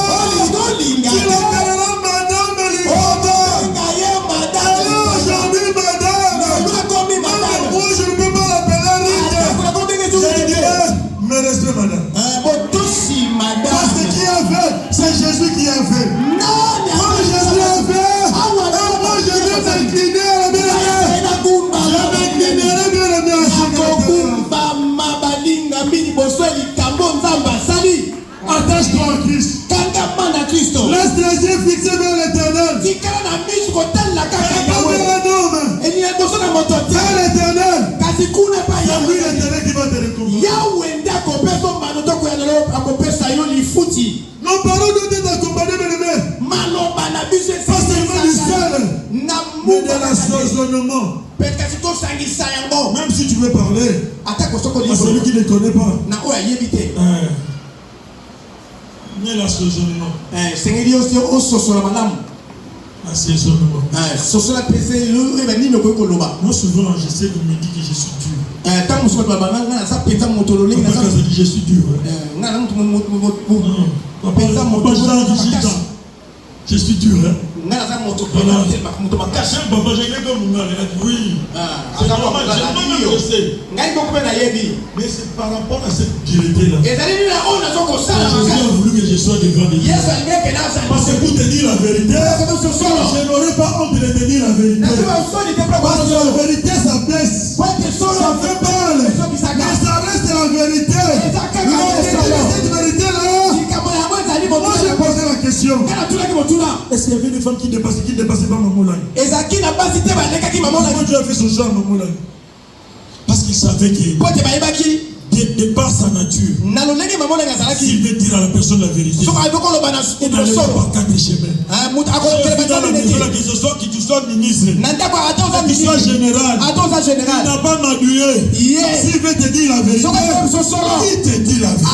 Speaker 1: tu l'appelleras madame Ligoba. Aujourd'hui, madame, moi je ne peux pas l'appeler Ride. Je dirais, mais respect madame. Parce que qui a fait, c'est Jésus qui a fait. Moi Jésus a fait, et moi je vais m'incliner à la bien-aimée. Je m'inclinerai bien-aimée à ce attache-toi à Christ. Laisse tes yeux fixés vers l'éternel. Et pas vers un homme. Vers l'éternel. C'est lui l'éternel qui va te récompenser. Nos paroles doivent être accompagnées de l'aimer. Pas seulement du seul, mais de l'assaisonnement. Même si tu veux parler à celui qui ne connaît pas, mais l'assaisonnement. Assaisonnement. Moi souvent je sais qu'on me dit que je suis dur. Papa dit je suis dur. Papa je suis dur. Papa j'ai comme oui. C'est normal, je sais. Mais c'est par rapport à cette dureté là. Jésus a voulu que je sois devant lui. Parce que pour te dire la vérité, je n'aurais pas honte de te dire la vérité. Parce que la vérité ça blesse. Ça fait mal. Mais ça reste la vérité. Cette vérité là, moi j'ai posé la question. Est-ce qu'il y avait des femmes qui dépassaient pas Maman Lang? Pourquoi Dieu a fait son choix à Maman Lang? Parce qu'il savait que de par sa nature, s'il veut dire à la personne la vérité, il n'allait pas par quatre chemins. Que ce soit qui soit ministre, que tu sois général, il n'a pas maduré. S'il veut te dire la vérité, il te dit la vérité.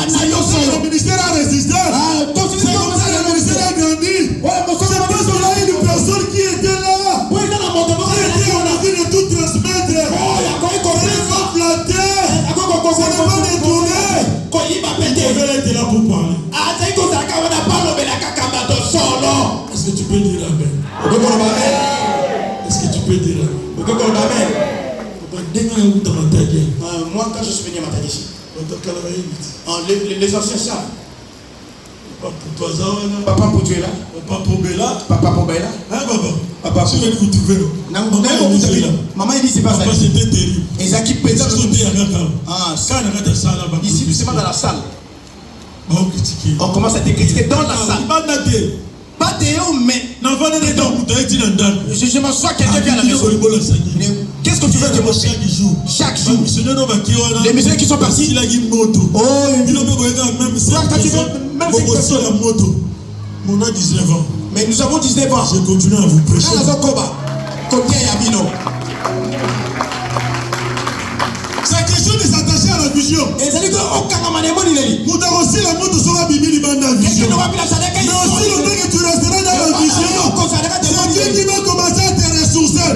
Speaker 1: C'est comme ça que le ministère a résisté. C'est comme ça que le ministère a grandi. C'est parce qu'on a une personne qui était là, qui était en envie de tout transmettre. C'est pas flatté. Ça n'est pas détourné. Il devait être là pour parler. Est-ce que tu peux dire amen? Est-ce que tu peux dire amen?
Speaker 4: Moi, quand je suis venu à Matadishi, les anciens savent. Papa pour tu es là.
Speaker 1: Papa pour Bella.
Speaker 4: Papa pour Bella.
Speaker 1: Hein, papa? Si vous trouvez là.
Speaker 4: Maman, il dit c'est pas ça.
Speaker 1: Papa, c'était terrible.
Speaker 4: Et ça qui pèse.
Speaker 1: Ici,
Speaker 4: c'est pas dans la salle.
Speaker 1: On
Speaker 4: On commence à te critiquer dans la salle. Pas Théo, mais. Je m'assois quelqu'un qui est à la maison. Qu'est-ce que tu veux que chaque jour. Les missionnaires qui sont partis. Oh, quand tu veux, même si
Speaker 1: la moto. On a 19 ans.
Speaker 4: Mais nous avons 19 ans.
Speaker 1: Je continue à vous prêcher. C'est question de s'attacher à la vision. Nous avons aussi la moto sur la Bible dans la vision. Mais aussi le fait que tu resteras dans la vision. C'est Dieu qui va commencer à te ressourcer.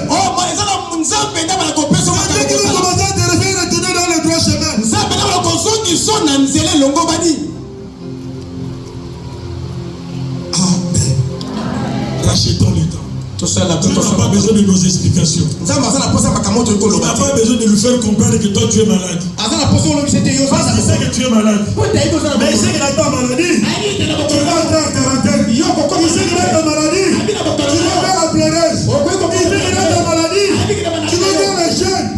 Speaker 1: C'est Dieu qui va commencer à te refaire retourner dans le droit chemin. Amen. Rachetons le temps. Tu n'as pas besoin de nos explications. Tu n'as pas besoin de lui faire comprendre que toi tu es malade. Parce qu'il sait que tu es malade. Mais il sait qu'il n'a pas maladie. Tu vas entrer en quarantaine. Il sait qu'il a ta maladie. Tu vas faire la pleureuse. Il sait qu'il a ta maladie. Tu vas faire les chaînes.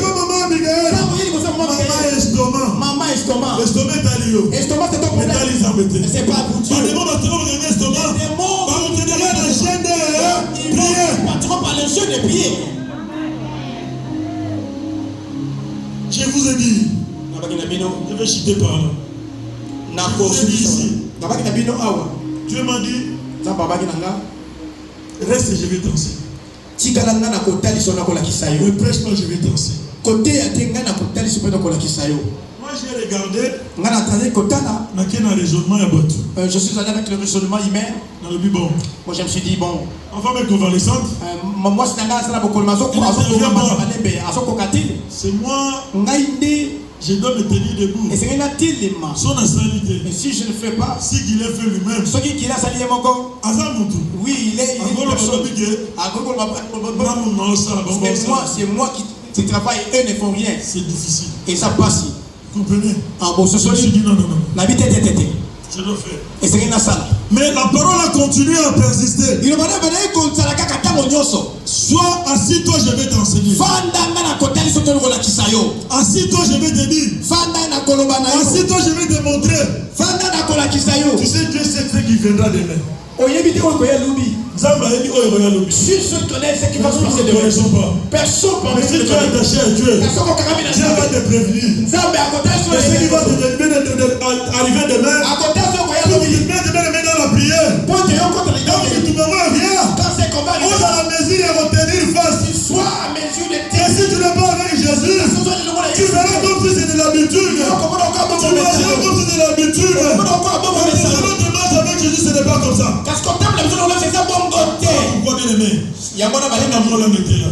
Speaker 1: Maman Miguel. Maman estomac. L'estomac est allé où? C'est pas pour Dieu. Je vous ai dit, je vais chuter par là. Je dis ici. Dieu m'a dit, reste et je vais danser. Ne prêche pas, je vais danser.
Speaker 3: côté à Tengana Kotali Super Kolakisayo.
Speaker 4: Moi j'ai regardé.
Speaker 3: Ngana Kotana.
Speaker 4: Raisonnement
Speaker 3: je suis allé avec le raisonnement humain.
Speaker 4: Dans le bon.
Speaker 3: Moi je me suis dit bon.
Speaker 4: Enfin mais convalescente.
Speaker 3: Moi c'est la Bokolmazo pour
Speaker 4: c'est moi. Je dois me tenir debout.
Speaker 3: Et c'est une
Speaker 4: son nationalité.
Speaker 3: Et si je ne le fais pas,
Speaker 4: si il est fait lui-même.
Speaker 3: Ce qui a sali mon go. Oui, il est une personne. C'est moi qui travaille et eux ne font rien.
Speaker 4: C'est difficile.
Speaker 3: Et ça passe.
Speaker 4: Vous comprenez?
Speaker 3: Ah bon, ce soir,
Speaker 4: je dis non.
Speaker 3: La vie est tête.
Speaker 4: Je dois faire.
Speaker 3: Et c'est une salle.
Speaker 4: Mais la parole a continué à persister. Sois assis-toi, je vais t'enseigner. Assis-toi, je vais te dire. Assis-toi, je vais te montrer. Tu sais, Dieu sait ce qui viendra demain.
Speaker 3: Si je connais ce qui va se passer demain, personne ne
Speaker 4: peut si tu es attaché à Dieu, Dieu va te prévenir. Mais ce qui va arriver demain, tu te mets dans la prière. Donc tu me vois bien. On a la mesure de retenir face. Et si tu n'es pas avec Jésus, tu verras comme si c'était l'habitude. Tu verras comme si c'était l'habitude. Mais tu avec Jésus, ce n'est pas comme ça. Pourquoi bien aimé? Maman l'a été là.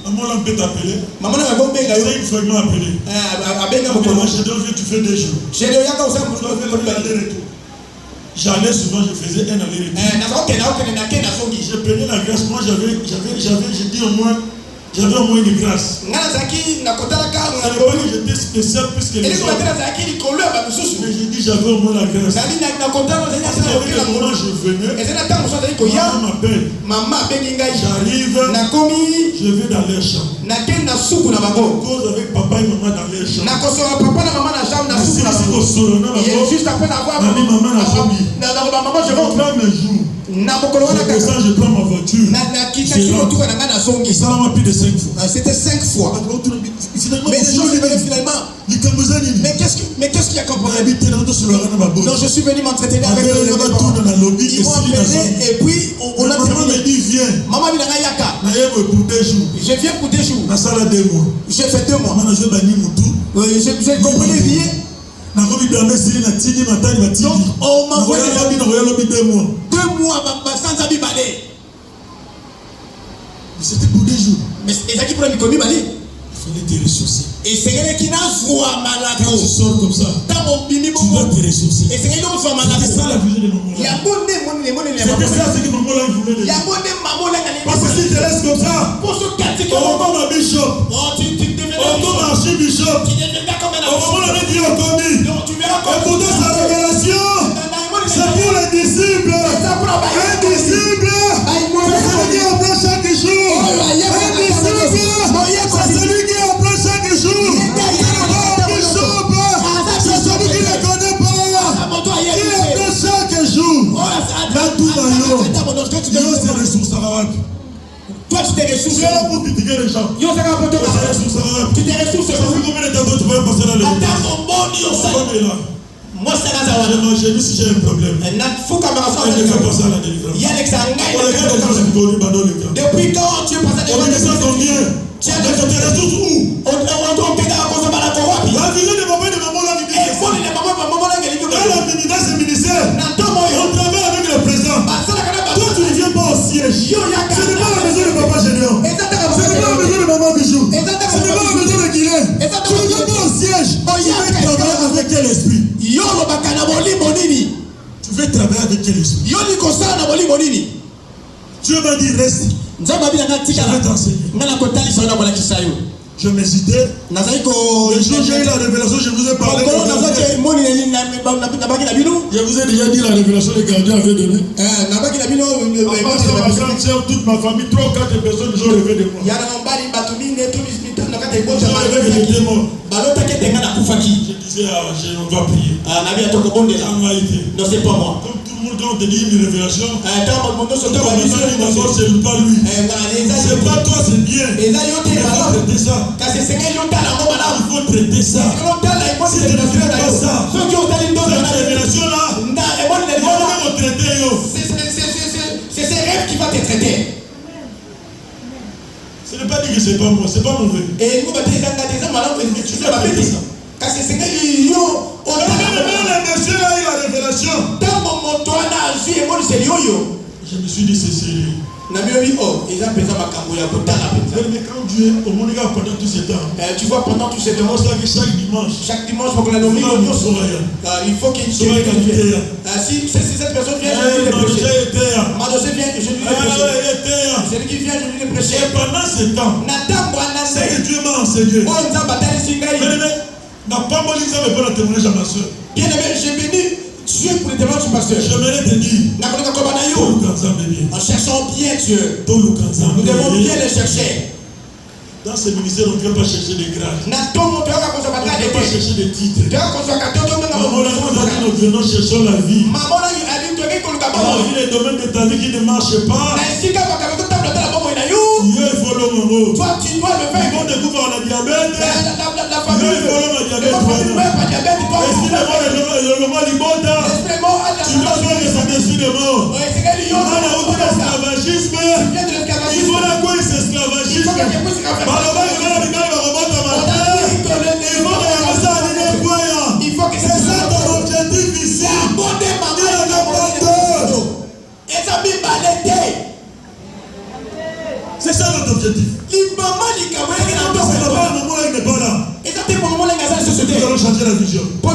Speaker 4: Maman peut t'appeler. C'est une fragment appelé. Tu fais des jours. J'allais souvent, je faisais un aller-retour. Je prenais la grâce. Moi, j'ai dit au moins. J'avais au moins une grâce. J'étais spécial plus que les autres. Mais j'ai dit j'avais au moins la grâce. Parce qu'avec le moment je venais, maman m'appelle. J'arrive, je vais dans leur chambre. Cause avec papa et maman dans leur chambre. Juste après avoir maman n'a jamais. Je rentre mes jours. Je prends ma voiture. Ça m'a plus de 5 fois.
Speaker 3: C'était 5 fois. Mais les gens finalement. Mais qu'est-ce qu'il y a comme problème? Non, je suis venu m'entretenir avec eux. Ils m'ont appelé et puis on a terminé.
Speaker 4: Maman me dit viens.
Speaker 3: Maman me dit yaka.
Speaker 4: Pour 2 jours.
Speaker 3: Je viens pour 2 jours. J'ai fait 2 mois. J'ai compris les billets. Donc on m'a envoyé
Speaker 4: 2 mois.
Speaker 3: 2 mois sans habit balai.
Speaker 4: C'était pour 2 jours.
Speaker 3: Mais c'est ça qui prend le balai.
Speaker 4: Il fallait te ressourcer.
Speaker 3: Et c'est elle qui n'a pas malade.
Speaker 4: Quand tu sors comme ça, tu dois te ressourcer.
Speaker 3: Et c'est elle qui n'a pas malade.
Speaker 4: C'est ça la vision de maman. C'était ça ce que maman là voulait. Parce que si tu restes comme ça, on va ma bishop. On va marcher bishop. On va le dire au commis. Écoutez sa révélation. C'est pour les disciples. Un disciple, c'est celui qui apprend chaque jour. Un disciple, c'est celui qui apprend chaque jour. C'est celui qui ne connaît pas. Qui apprend chaque jour. Là, tout va yo se ressourcera.
Speaker 3: Toi, tu t'es ressourcé.
Speaker 4: Tu es là pour critiquer les gens.
Speaker 3: Tu t'es ressourcé.
Speaker 4: Combien de temps tu vas passer dans le monde?
Speaker 3: Moi, c'est là.
Speaker 4: J'ai vu si j'ai un problème.
Speaker 3: Il faut qu'on me
Speaker 4: rassemble. Il faut passer à la délivrance.
Speaker 3: Depuis quand tu es passé à la délivrance? Tu as des ressources où?
Speaker 4: La vision de papa et de maman là. Dans la ministère, on travaille avec le président. Toi, tu ne viens pas au siège. Ce n'est pas la maison de papa Généon. Ce n'est pas la maison de maman Bijou. Ce n'est pas la maison de Guilhem. Tu ne viens pas au siège. Tu veux travailler avec quel esprit? Tu veux travailler avec quel esprit? Dieu m'a dit reste. Je vais t'enseigner. Je m'hésitais. Le jour j'ai eu la révélation, je vous ai parlé. Je vous ai déjà dit la révélation que le gardien avait donnée. Toute ma famille, 3 ou 4 personnes ont rêvé de moi. Je disais, on va prier.
Speaker 3: Non, c'est pas moi.
Speaker 4: Comme tout le monde, quand on te dit une révélation,
Speaker 3: c'est
Speaker 4: pas lui. C'est pas toi, c'est bien. Il faut traiter ça. Il faut traiter ça. Si tu ne traites pas ça, cette révélation-là, on va traiter.
Speaker 3: C'est ces rêves qui vont te traiter.
Speaker 1: Ce n'est pas dit que c'est pas moi, c'est pas mauvais.
Speaker 4: Et nous, tu fais malade, tu fais la bêtise. Parce que c'est que yo, on a
Speaker 1: le monsieur a eu la révélation. Je me suis dit, c'est sérieux.
Speaker 4: Mais quand
Speaker 1: Dieu, au monde, pendant tout ce temps,
Speaker 4: tu vois, pendant tout ce temps, chaque dimanche, il faut qu'il y ait si cette personne vient, je lui prêcher. Madossé vient, je lui prêcher. Celui qui vient, je lui prêcher.
Speaker 1: Et pendant ce temps, c'est que Dieu m'a enseigné. N'a pas mal dit pour la témoignage à ma soeur.
Speaker 4: Bien aimé, j'ai béni Dieu pour le témoignage du pasteur.
Speaker 1: J'aimerais te dire,
Speaker 4: en cherchant bien Dieu, nous devons bien le chercher.
Speaker 1: Dans ce ministère, on ne peut pas chercher des grades. On ne peut pas chercher des titres. Nous venons chercher la vie. La vie est le domaine de ta vie qui ne marche pas. Dieu il faut l'homme.
Speaker 4: Toi, tu dois le faire.
Speaker 1: On découvre la diabète.
Speaker 4: La famille.
Speaker 1: Dieu il faut l'homme diabète. Et si le mot libota, tu dois faire que ça décide de mort. On a oublié l'esclavagisme. Il faut la quoi c'est esclavagisme. C'est ça ton objectif ici. C'est ça notre objectif. C'est nous allons changer la vision. La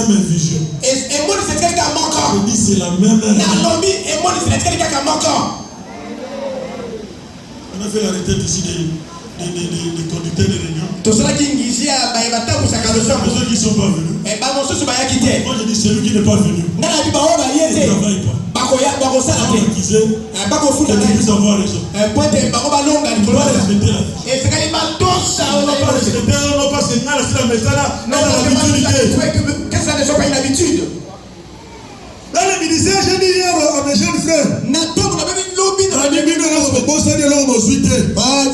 Speaker 1: même vision. Je dis c'est la même. On a fait la retraite ici des conducteurs de réunion. Ceux qui ne sont pas venus. Moi je dis celui qui n'est pas venu. Il ne travaille pas. Il puisse avoir raison. On doit respecter la vie. Dans le ministère, j'ai dit hier à mes jeunes frères.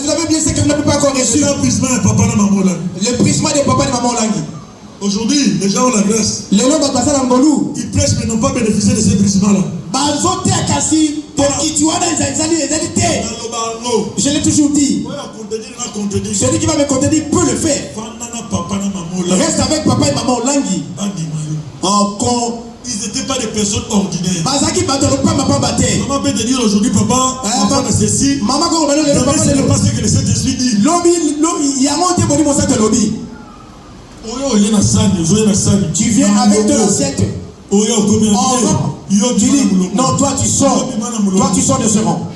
Speaker 1: Vous
Speaker 3: avez bien ce que vous n'avez pas encore reçu.
Speaker 1: Le
Speaker 3: prisme de papa et maman Langi.
Speaker 1: Aujourd'hui, les gens ont la grâce.
Speaker 3: Ils
Speaker 1: prêchent mais n'ont pas bénéficié de ces prismes-là.
Speaker 3: Je l'ai toujours dit. Celui qui va me contredire peut le faire. Reste avec papa et maman Langi.
Speaker 1: Ils n'étaient pas des personnes ordinaires.
Speaker 3: Maman
Speaker 1: peut te dire aujourd'hui, papa, maman de ceci.
Speaker 3: Maman,
Speaker 1: ce n'est pas ce que le Saint-Esprit dit.
Speaker 3: Tu viens avec ton assiette. Non, toi tu sors. Toi tu sors de ce rang.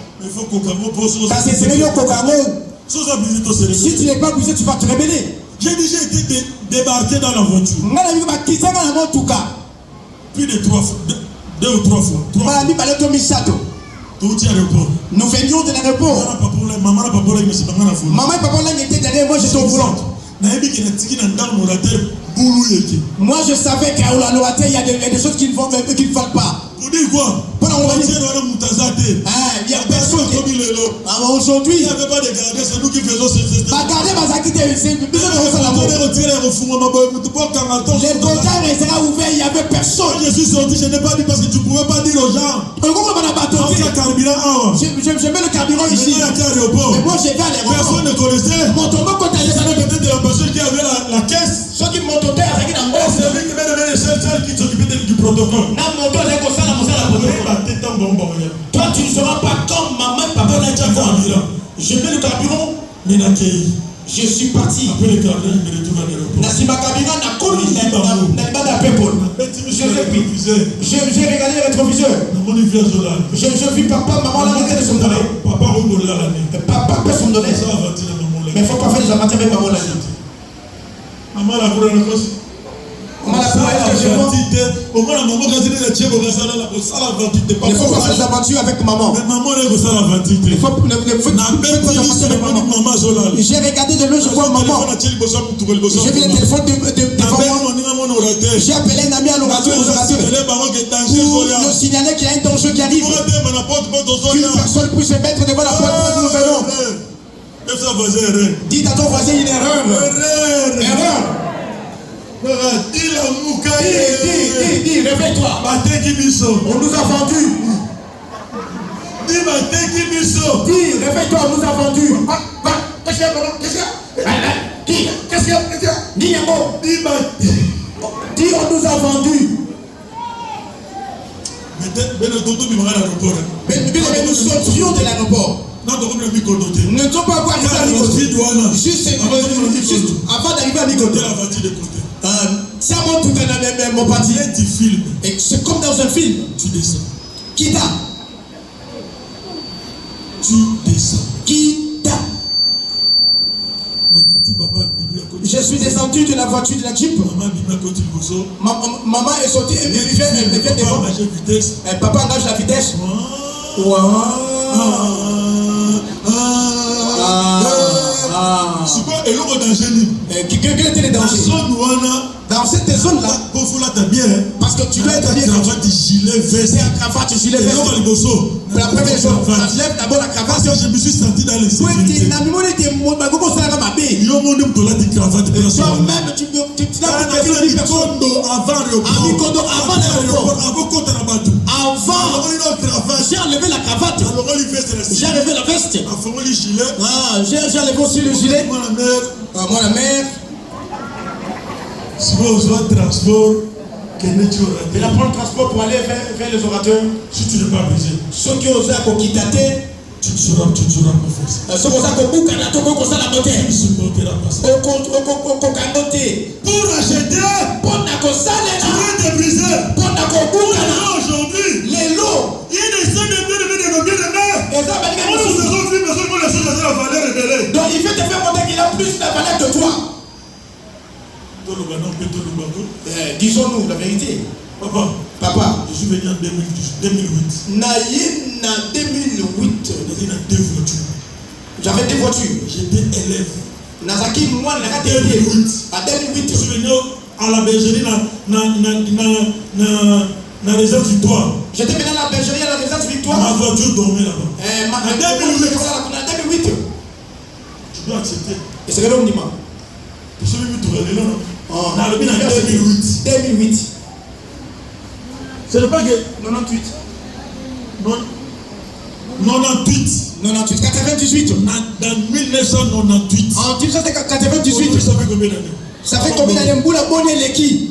Speaker 3: Si tu n'es pas obligé, tu vas te révéler.
Speaker 1: J'ai déjà été débarqué dans la voiture. Plus de 3 fois. 2 ou 3 fois.
Speaker 3: Nous venions de l'aéroport. Maman et papa étaient derrière moi, j'étais au volant. Moi je savais qu'à Oulalouaté, il y a des choses qui ne vont pas.
Speaker 1: Pour dire quoi?
Speaker 3: Il y a personne qui... Aujourd'hui,
Speaker 1: il n'y avait pas de garder, c'est nous qui faisons ce système.
Speaker 3: Les portails restera ouverts, il n'y avait personne.
Speaker 1: Je suis sorti, je n'ai pas dit parce que tu ne pouvais pas dire aux gens.
Speaker 3: Je mets le carburant ici. Mais moi j'ai fait les
Speaker 1: personne ne connaissait. Peut-être de la personne qui avait la caisse.
Speaker 3: Ceux qui m'ont doté à
Speaker 1: c'est lui qui m'a donné les celle qui s'occupait du protocole.
Speaker 3: Toi tu ne seras pas comme maman et papa. Je mets le carburant. Je suis parti.
Speaker 1: Après le carburant, je me retrouve à l'aéroport.
Speaker 3: J'ai regardé le rétroviseur. Je vis papa, maman là, ils sont donnés. Papa peut s'en donner. Mais il ne faut pas faire des amateurs avec maman là.
Speaker 1: Maman la couleur de
Speaker 3: il ne faut pas faire des aventures avec maman. J'ai regardé de l'eau, je vois maman. J'ai vu le téléphone devant moi. J'ai appelé un ami à l'orateur pour nous signaler qu'il y a un danger qui arrive. Qu'une personne puisse se mettre devant la porte quand nous venons. Dites à ton voisin une erreur. Erreur. Dis, réveille-toi. On nous a vendus.
Speaker 1: Dis
Speaker 3: Dis, réveille-toi, on nous a vendus. Qu'est-ce qu'il y a? Dis, dis, on nous a vendus. Mais nous sortions de l'aéroport. Nous ne sommes pas encore arrivés à Mikoto. Juste avant d'arriver à Mikoto. Ça monte tout à mon parti. Et c'est comme dans un film.
Speaker 1: Tu descends.
Speaker 3: Qui t'a?
Speaker 1: Tu descends.
Speaker 3: Qui t'a? Je suis descendu de la voiture de la Jeep. Maman est sortie et vient devant. Papa engage la vitesse. Wow. Quel était le danger? Dans cette zone-là, parce que tu dois être bien. C'est un cravate, gilet veste. La première chose, enlève d'abord la cravate.
Speaker 1: Je me suis senti dans les sécurités.
Speaker 3: Toi-même, tu n'as pas besoin de personne. Avant l'aéroport. Avant, j'ai enlevé la cravate. J'ai enlevé la veste. J'ai enlevé aussi le gilet. Moi, la mère.
Speaker 1: Si vous avez transport,
Speaker 3: il a pris le transport pour aller vers les orateurs.
Speaker 1: Si tu n'es pas brisé,
Speaker 3: ceux qui osent quitter,
Speaker 1: tu ne sauras pas faire ça.
Speaker 3: ceux qui osent bouger, tu ne sauras la monter.
Speaker 1: Pour acheter, tu vas te briser. Aujourd'hui,
Speaker 3: les lots,
Speaker 1: il y a des scènes de bien-aimés.
Speaker 3: Donc il veut te faire monter qu'il a plus de valeur que toi. Disons-nous la vérité. Papa,
Speaker 1: je suis venu en 2008.
Speaker 3: En 2008, j'avais deux voitures.
Speaker 1: J'étais élève.
Speaker 3: Nazaki, moi, en 2008.
Speaker 1: Je suis venu à la bergerie dans la réserve Victoire.
Speaker 3: J'étais venu à la bergerie à la réserve Victoire.
Speaker 1: Ma voiture dormait là-bas.
Speaker 3: En 2008.
Speaker 1: Tu dois accepter.
Speaker 3: Et c'est le nom d'Ima.
Speaker 1: Tu sais même tout le long.
Speaker 3: En
Speaker 1: 2008. Ce n'est pas que
Speaker 3: 98. 98.
Speaker 1: Dans 1998.
Speaker 3: En 1998.
Speaker 1: Ça fait combien d'années?
Speaker 3: Ça fait combien d'années? Mboula Boni Leki.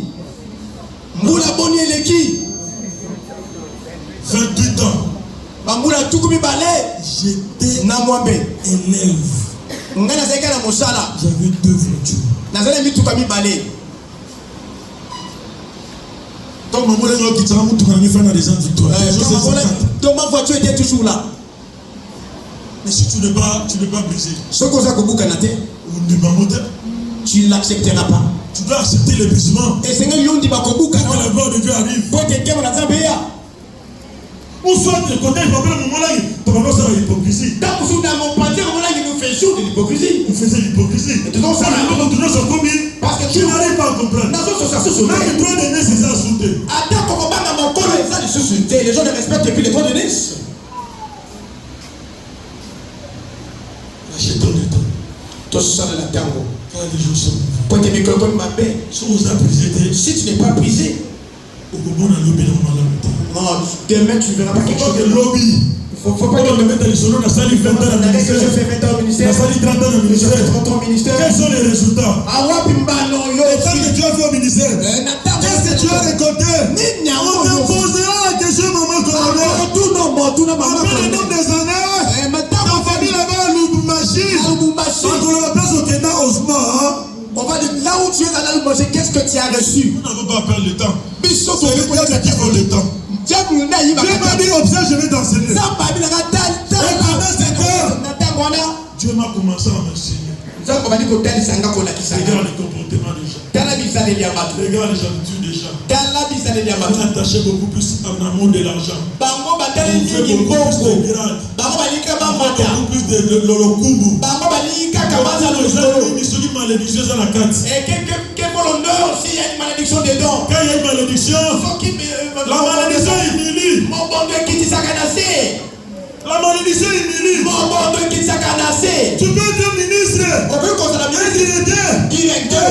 Speaker 1: 28 ans.
Speaker 3: Mboula Toukoumi Balé.
Speaker 1: J'étais
Speaker 3: Namwambe.
Speaker 1: élève. J'avais deux voitures. Donc ma
Speaker 3: voiture était toujours là.
Speaker 1: Mais si tu n'es pas brisé,
Speaker 3: tu ne l'accepteras pas.
Speaker 1: Tu dois accepter les brisements.
Speaker 3: Et c'est que la
Speaker 1: gloire de Dieu arrive. Ou soit de côté, il faut que le moment là, tu vas voir ça l'hypocrisie.
Speaker 3: Dans mon parti, il nous fait jour de l'hypocrisie.
Speaker 1: Il faisait l'hypocrisie.
Speaker 3: Parce que
Speaker 1: tu n'arrives pas à comprendre. Même les droits de naissance, c'est ça sauté.
Speaker 3: Les gens ne respectent plus les droits de naissance.
Speaker 1: Achetons le temps.
Speaker 3: Toi, ça de la tango.
Speaker 1: Quand les jours sont.
Speaker 3: Si tu n'es pas brisé, non, demain tu ne verras pas quelque chose.
Speaker 1: Il faut pas que je mette les solos dans la salle 20 ans au ministère.
Speaker 3: Je fais 20 ans au ministère.
Speaker 1: La salle 30 ans au ministère.
Speaker 3: 30 ans au ministère.
Speaker 1: Quels sont les résultats?
Speaker 3: Qu'est-ce
Speaker 1: que tu as fait au ministère? Qu'est-ce que tu as récolté? On te posera la question, maman colonel. Après le nombre des années, ta famille là-bas à Lubumbashi. On la place au Kenya Osman.
Speaker 3: On va dire là où tu es allé manger, qu'est-ce que tu as reçu?
Speaker 1: Nous n'avons pas perdre le temps. C'est le Dieu qui vaut le temps. Dieu m'a dit observe, je vais t'enseigner. Et pendant cette heure, Dieu m'a commencé à m'enseigner. Regarde le comportement des gens. Regarde les habitudes des gens. On attachait beaucoup plus en amour de l'argent. On fait beaucoup plus de grade. Beaucoup plus de l'olokumbu. Les gens qui malédicient dans la carte.
Speaker 3: S'il y a une malédiction dedans,
Speaker 1: Quand il y a une malédiction, la malédiction humilie. La malédiction humilie. Tu peux être ministre. Directeur.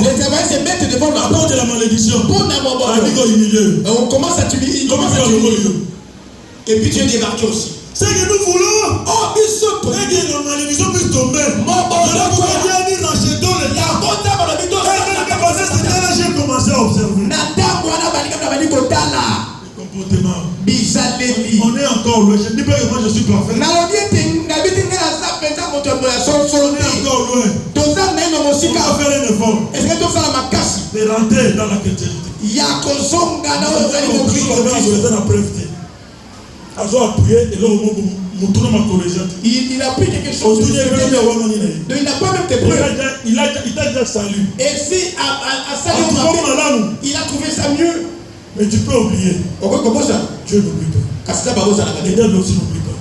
Speaker 3: Le travail c'est mettre devant la porte
Speaker 1: de la malédiction.
Speaker 3: On commence à t'humilier.
Speaker 4: Et puis tu es débarqué aussi.
Speaker 1: C'est que nous voulons.
Speaker 4: Oh, bisoto.
Speaker 1: Et que la malédiction puisse tomber.
Speaker 4: Mon bon,
Speaker 1: je vais dire racheter le temps. J'ai commencé à observer. Le comportement. On est encore loin. Je ne dis pas que moi je suis parfait. On est encore loin. On va faire un effort. De rentrer dans la chrétienté.
Speaker 4: Il a pris quelque chose. Il n'a pas même tes preuves.
Speaker 1: Il a déjà salué.
Speaker 4: Et si à saluer, il a trouvé ça mieux.
Speaker 1: Mais tu peux oublier. Dieu n'oublie pas. Et Dieu aussi n'oublie pas.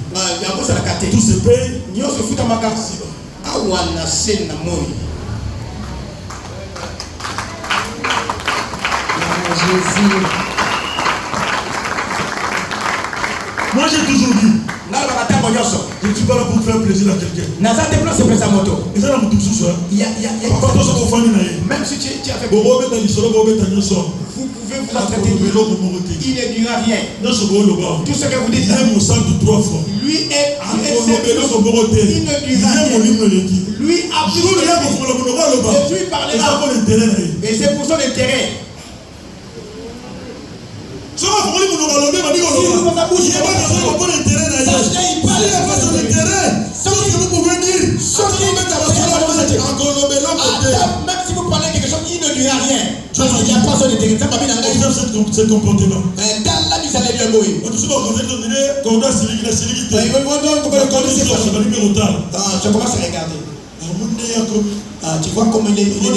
Speaker 1: Tout se paye. Moi j'ai toujours dit, je ne suis pas là pour faire plaisir à quelqu'un.
Speaker 4: Même si tu as fait beaucoup, vous pouvez vous attraper. Il ne dira rien. Tout ce que vous dites, lui est il ne dira rien. Lui a plus de lui parlera. Et c'est pour son intérêt.
Speaker 1: Si vous avez son intérêt, ce que vous pouvez dire,
Speaker 4: même si vous parlez quelque chose, il ne dira rien. Parce qu'il n'y a pas son intérêt.
Speaker 1: Ce comportement.
Speaker 4: Je commence à regarder. Tu vois comment il est devenu.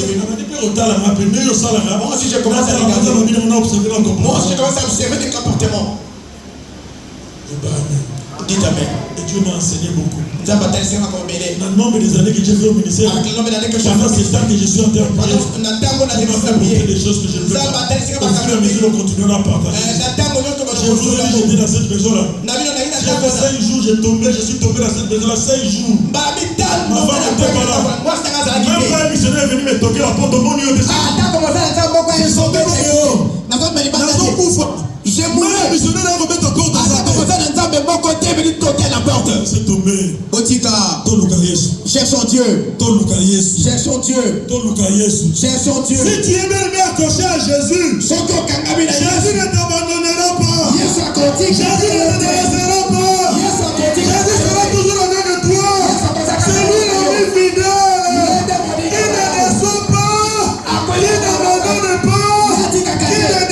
Speaker 4: Moi aussi je commence à regarder. Moi aussi je commence à observer des comportements. Dites Amen.
Speaker 1: Et Dieu m'a enseigné beaucoup.
Speaker 4: Dans
Speaker 1: le nombre des années que j'ai fait au ministère, pendant ces temps que je suis en terre, il m'a fait beaucoup de choses que je peux faire. Au fur et à mesure, on continuera à partager. Je vous ai dit, j'étais dans cette maison-là. J'ai fait 5 jours, je suis tombé dans cette maison-là 5 jours. Ma femme n'était pas là. Même quand un missionnaire est venu me toquer la porte de mon lieu de sang. J'ai sauté mon lieu. J'ai mouru. Le missionnaire a remis encore dans sa c'est tombé.
Speaker 4: Cherchons Dieu. Cherchons Dieu. Cherchons Dieu.
Speaker 1: Si tu es bien accroché à Jésus, Jésus ne t'abandonnera pas. Jésus ne te laissera pas. Jésus sera toujours avec toi. C'est lui l'ami fidèle. Il ne déçoit pas. Il n'abandonne pas. Il ne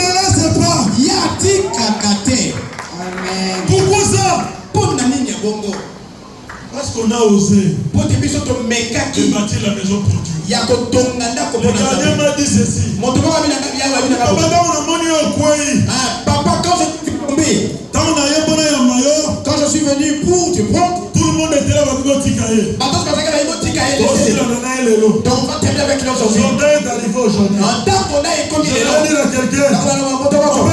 Speaker 1: délaisse pas. Pourquoi ça? Parce qu'on a osé de bâtir la maison pour Dieu. Le gardien m'a dit ceci.
Speaker 4: Papa, quand je suis venu pour te prendre,
Speaker 1: tout le monde était là.
Speaker 4: donc on va terminer avec l'autre aujourd'hui.
Speaker 1: Ton temps est arrivé aujourd'hui.
Speaker 4: En tant qu'on a écouté,
Speaker 1: je vais dire à quelqu'un, tu vas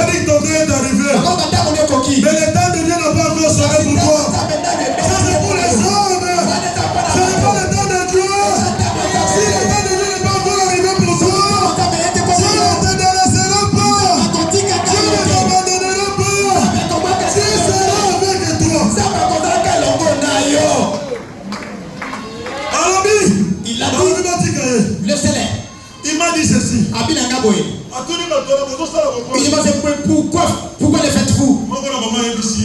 Speaker 1: dire que ton temps est arrivé. Mais le temps de Dieu n'a pas encore sonné pour toi. Ça c'est pour les hommes. Ce n'est pas le temps de Dieu. Si le temps de Dieu n'est pas encore arrivé pour toi, Dieu ne te laissera pas. Dieu ne t'abandonnera pas. Dieu sera avec toi.
Speaker 4: Il a dit, le célèbre.
Speaker 1: Il m'a dit ceci.
Speaker 4: Il m'a dit pourquoi le faites-vous?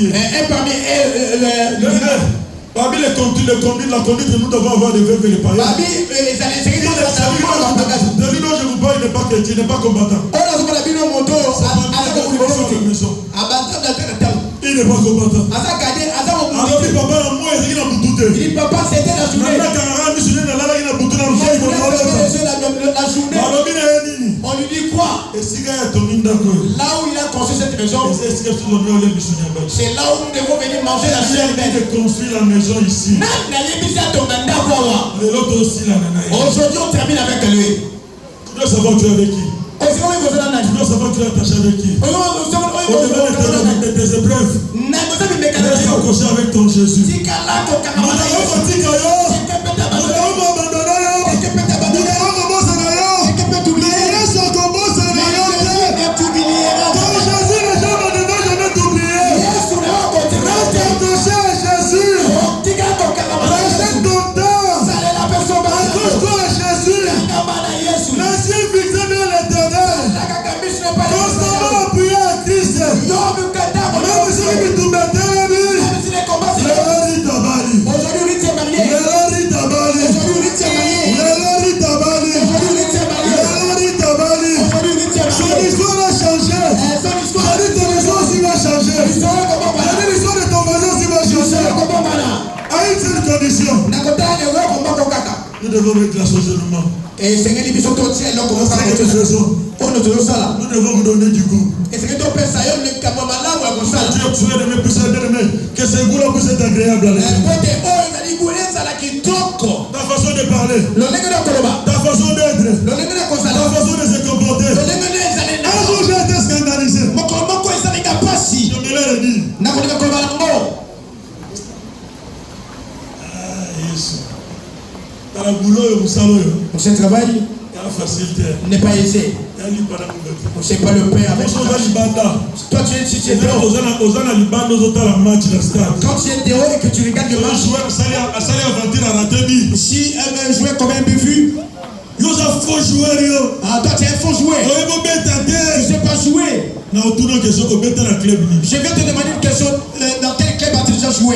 Speaker 4: Et parmi
Speaker 1: parmi la conduite que nous devons avoir de veuves et de païens. Celui dont je vous parle n'est pas chrétien, n'est pas combattant. Il n'est pas combattant. Alors il papa la moi il a bouté.
Speaker 4: Il papa c'était la journée. On lui dit quoi? Là où il a construit cette maison, c'est là où nous devons venir manger la chair humaine.
Speaker 1: Il a construit la maison ici.
Speaker 4: Aujourd'hui on termine avec lui.
Speaker 1: Tu dois savoir tu es avec qui. Tu dois savoir tu es attaché avec qui. Au-delà de tes épreuves, reste accroché avec ton Jésus. Ton Jésus ne jamais t'oublier. Nous devons mettre la saisonnement.
Speaker 4: Et c'est que nous avons fait
Speaker 1: Cette saison, nous devons vous donner du goût.
Speaker 4: et c'est que tu peux savoir le camamala ou la console.
Speaker 1: Dieu, tu es aimé, puisse être aimé. Que ce goût-là puisse être agréable à l'esprit. Ta façon de parler, ta façon d'être, ta façon de se comporter. Un jour, j'ai été scandalisé. Je me l'ai dit. Dans le boulot, vous savez,
Speaker 4: Ce travail
Speaker 1: il y a la facilité.
Speaker 4: n'est pas aisé.
Speaker 1: Il y a l'ibanda.
Speaker 4: C'est pas le pain avec
Speaker 1: Quand on a l'ibanda,
Speaker 4: toi si tu es dehors.
Speaker 1: quand on a l'ibanda, on a la match de stade.
Speaker 4: Quand tu es dehors et que tu regardes le match, si un joueur comme un peu vu,
Speaker 1: Yo za faux joueur yo.
Speaker 4: ah toi tu es un faux joueur. Tu sais pas jouer.
Speaker 1: Na autour que so obeta na club ni.
Speaker 4: Je vais te demander une question. Dans quel club as-tu déjà joué?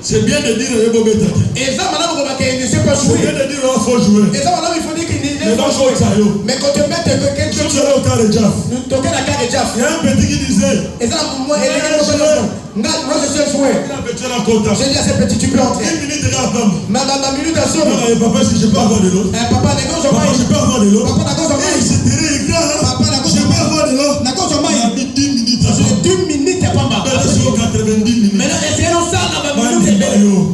Speaker 1: C'est bien de dire yo obeta.
Speaker 4: Et ça maintenant vous remarquez, il ne sait pas
Speaker 1: C'est
Speaker 4: jouer.
Speaker 1: bien de dire yo faux joueur.
Speaker 4: Et ça maintenant il faut dire qu'il ne
Speaker 1: Mais
Speaker 4: sait pas
Speaker 1: dans
Speaker 4: jouer.
Speaker 1: ça yo.
Speaker 4: Mais quand tu mets quelque
Speaker 1: Je
Speaker 4: chose,
Speaker 1: suis au cas de Jaff.
Speaker 4: nous toquons la carte de Jaff.
Speaker 1: Il y a un petit qui disait,
Speaker 4: Et ça moi et moi je sais jouer.
Speaker 1: il a pété la quota.
Speaker 4: J'ai dit à ces petits tu peux entrer.
Speaker 1: 1 minute de la femme.
Speaker 4: Ma minute à somme.
Speaker 1: Papa, si je peux avoir de l'eau.
Speaker 4: Papa n'est pas
Speaker 1: Papa, je peux avoir de l'eau.
Speaker 4: Papa n'a pas
Speaker 1: Eh, c'est terrible, hein.
Speaker 4: Papa n'a pas
Speaker 1: Je peux avoir de l'eau.
Speaker 4: N'a pas
Speaker 1: Il a mis 10 minutes à
Speaker 4: J'ai 2 minutes à Pamba.
Speaker 1: faire. C'est sur 90 minutes.
Speaker 4: Maintenant, essayons ça dans ma minute.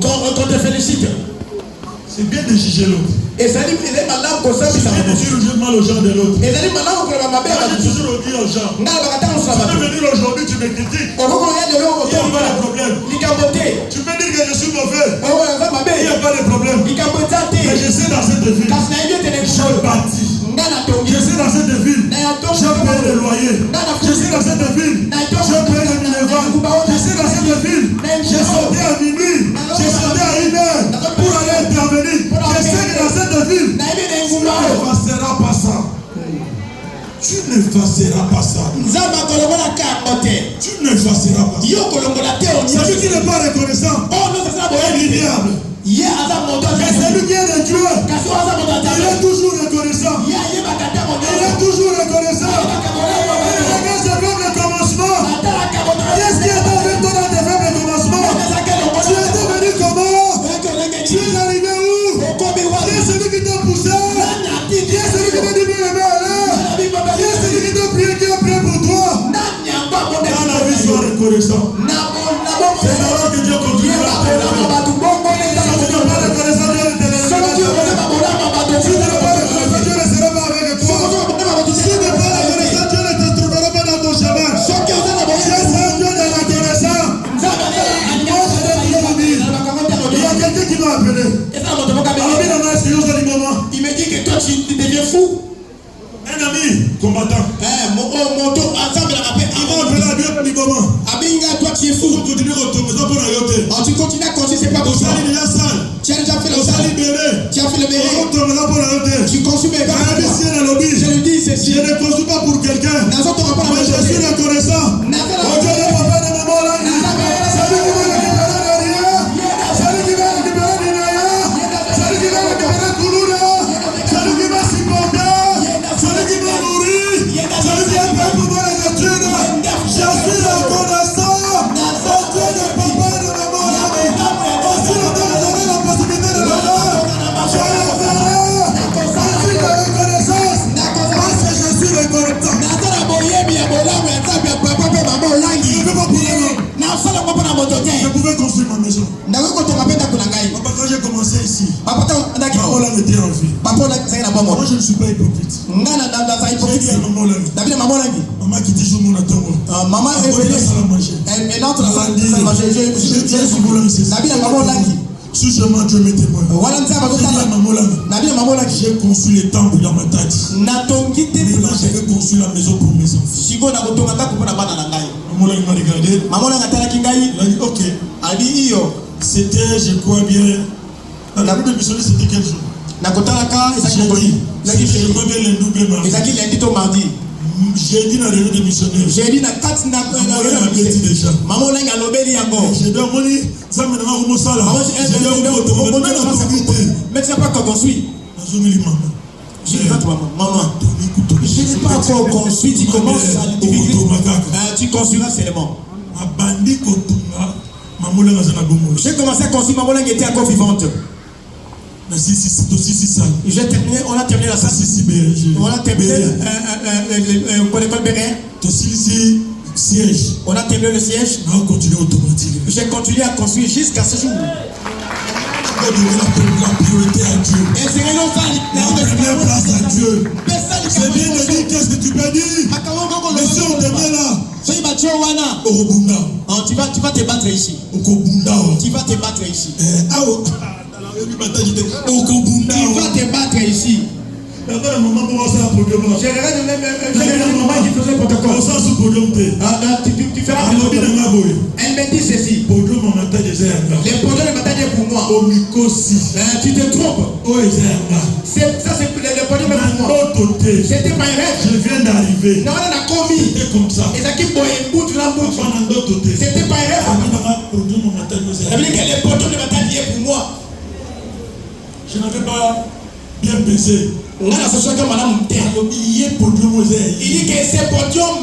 Speaker 4: Qu'on te félicite.
Speaker 1: C'est bien de juger l'autre.
Speaker 4: Et ça dit, il est malade comme ça,
Speaker 1: C'est
Speaker 4: ça
Speaker 1: bien
Speaker 4: va.
Speaker 1: de dire mal aux gens de l'autre.
Speaker 4: Et ça dit, maintenant, on peut ma mère.
Speaker 1: Quand tu toujours dit aux gens,
Speaker 4: N'a pas qu'à
Speaker 1: tu peux venir aujourd'hui, tu me critiques.
Speaker 4: on va regarder le haut.
Speaker 1: Il n'y a pas de problème.
Speaker 4: Il capoté.
Speaker 1: Tu peux dire que je suis mauvais.
Speaker 4: On va regarder ma
Speaker 1: Il n'y
Speaker 4: mère.
Speaker 1: a pas de problème.
Speaker 4: Il capoté.
Speaker 1: Mais je sais dans cette ville.
Speaker 4: Quand ça y est, tu es
Speaker 1: Je bâtis.
Speaker 4: N'a la tongue.
Speaker 1: Je sais dans cette ville. Je paye le loyer. Je sais dans cette ville. Je paye le minérval. Je sais dans cette ville. J'ai sorti à minuit. J'ai sorti à 1h pour aller intervenir. Je sais que dans cette ville, tu n'effaceras pas ça. Tu n'effaceras pas ça.
Speaker 4: Nzamba kolongola kapote.
Speaker 1: Tu n'effaceras pas ça.
Speaker 4: Yo kolongola te on
Speaker 1: Celui qui n'est pas reconnaissant
Speaker 4: Oh non, ça
Speaker 1: est
Speaker 4: va.
Speaker 1: ignorable.
Speaker 4: Yé aza moto.
Speaker 1: Mais celui qui est de Dieu,
Speaker 4: Kasi aza moto.
Speaker 1: il est toujours reconnaissant.
Speaker 4: Yé yé bakata moto.
Speaker 1: Il est toujours reconnaissant. Il regarde ses faibles commencements. Qu'est-ce qui est avec toi dans tes faibles commencements? Tu étais venu comment? Tu es arrivé où? Qui est celui qui t'a poussé? Qui est celui qui t'a dit bien aimer aller? Qui est celui qui t'a prié, qui a prié pour toi? Dans la vie, sois reconnaissant. C'est alors que Dieu continue à t'aider. Si tu n'es pas reconnaissant, Dieu ne te laissera pas. Si tu n'es pas reconnaissant, Dieu ne sera pas avec toi. Si tu n'es pas reconnaissant, Dieu ne te trouvera pas dans ton chemin. Tu es un Dieu de reconnaissant. Moi, je vais vous dire, il y a quelqu'un qui m'a appelé.
Speaker 4: Il me dit que toi tu deviens fou.
Speaker 1: Un ami combattant.
Speaker 4: Mon dos ensemble la rappelle.
Speaker 1: Il m'a appelé à Dieu pour le moment.
Speaker 4: Abinga, toi tu es fou.
Speaker 1: Tu continues à tomber, ça pour la yote.
Speaker 4: Tu continues à continuer, c'est pas pour ça.
Speaker 1: Il y a sale.
Speaker 4: Tu as déjà fait le
Speaker 1: Ça
Speaker 4: sale.
Speaker 1: libéré.
Speaker 4: Tu as fait le béret.
Speaker 1: On tombe là pour la yote.
Speaker 4: Tu consumes les gars. Je le dis, c'est
Speaker 1: Je
Speaker 4: si.
Speaker 1: ne construis pas pour quelqu'un.
Speaker 4: Dans ton rapport
Speaker 1: Mais je suis reconnaissant. Au Dieu de papa de maman là. Celui qui va récupérer de rien. Celui qui va récupérer de rien. Celui qui va récupérer Kouloura. Celui qui va supporter. Celui qui va nourrir. Celui qui a fait pour moi les études. Je suis reconnaissant. Au Dieu de papa de maman là. Aussi longtemps que j'aurai la possibilité de le faire. Je le ferai. Je suis de reconnaissance. Parce que je suis reconnaissant. Je pouvais construire ma maison. Papa, quand j'ai commencé ici, maman là était en vie. Moi, je ne suis pas hypocrite. J'ai dit à maman là, maman qui dit je m'en attends.
Speaker 4: Maman est venue. Elle entre dans la salle de manger.
Speaker 1: Si je mens, Dieu m'est témoin. J'ai construit les temples dans ma tête. Maintenant, je vais construire la maison pour mes enfants. Maman là, il m'a regardé. Il a dit, ok. C'était, je crois bien, la rue de missionnaire, c'était quel jour? Jeudi. Je crois bien lundi ou bien mardi. Jeudi dans la rue de missionnaire. Maman là, il m'a dit déjà. Je dois moni, ça me demande comment ça là. Je dois
Speaker 4: Mais tu n'as pas encore construit.
Speaker 1: Je n'ai
Speaker 4: pas encore construit, tu commences à le difficulté. Tu construiras seulement. J'ai commencé à construire, maman était encore vivante.
Speaker 3: J'ai terminé, on a terminé la salle. On a terminé pour l'école Bénin. On a terminé le siège. J'ai continué à construire jusqu'à ce jour.
Speaker 1: La priorité à Dieu.
Speaker 3: Et c'est
Speaker 1: la première place à Dieu. C'est bien de dire qu'est-ce que tu peux dire. Mais si on te met là,
Speaker 3: tu vas te battre ici. Tu vas te battre ici. Tu vas te battre ici.
Speaker 1: J'ai regardé
Speaker 3: le moment qui faisait protocole. Tu feras le protocole. Elle me dit ceci. Les podiums de bataille pour moi. Tu te trompes. Ça c'est le podium pour moi. C'était pas un rêve.
Speaker 1: Je viens d'arriver.
Speaker 3: Non, on a commis.
Speaker 1: C'était comme ça.
Speaker 3: Et ça qui boit un bout de la bouche. C'était pas un rêve. Ça veut dire que les podiums de bataille est pour moi.
Speaker 1: Je n'avais pas bien pensé.
Speaker 3: Il dit que c'est podium.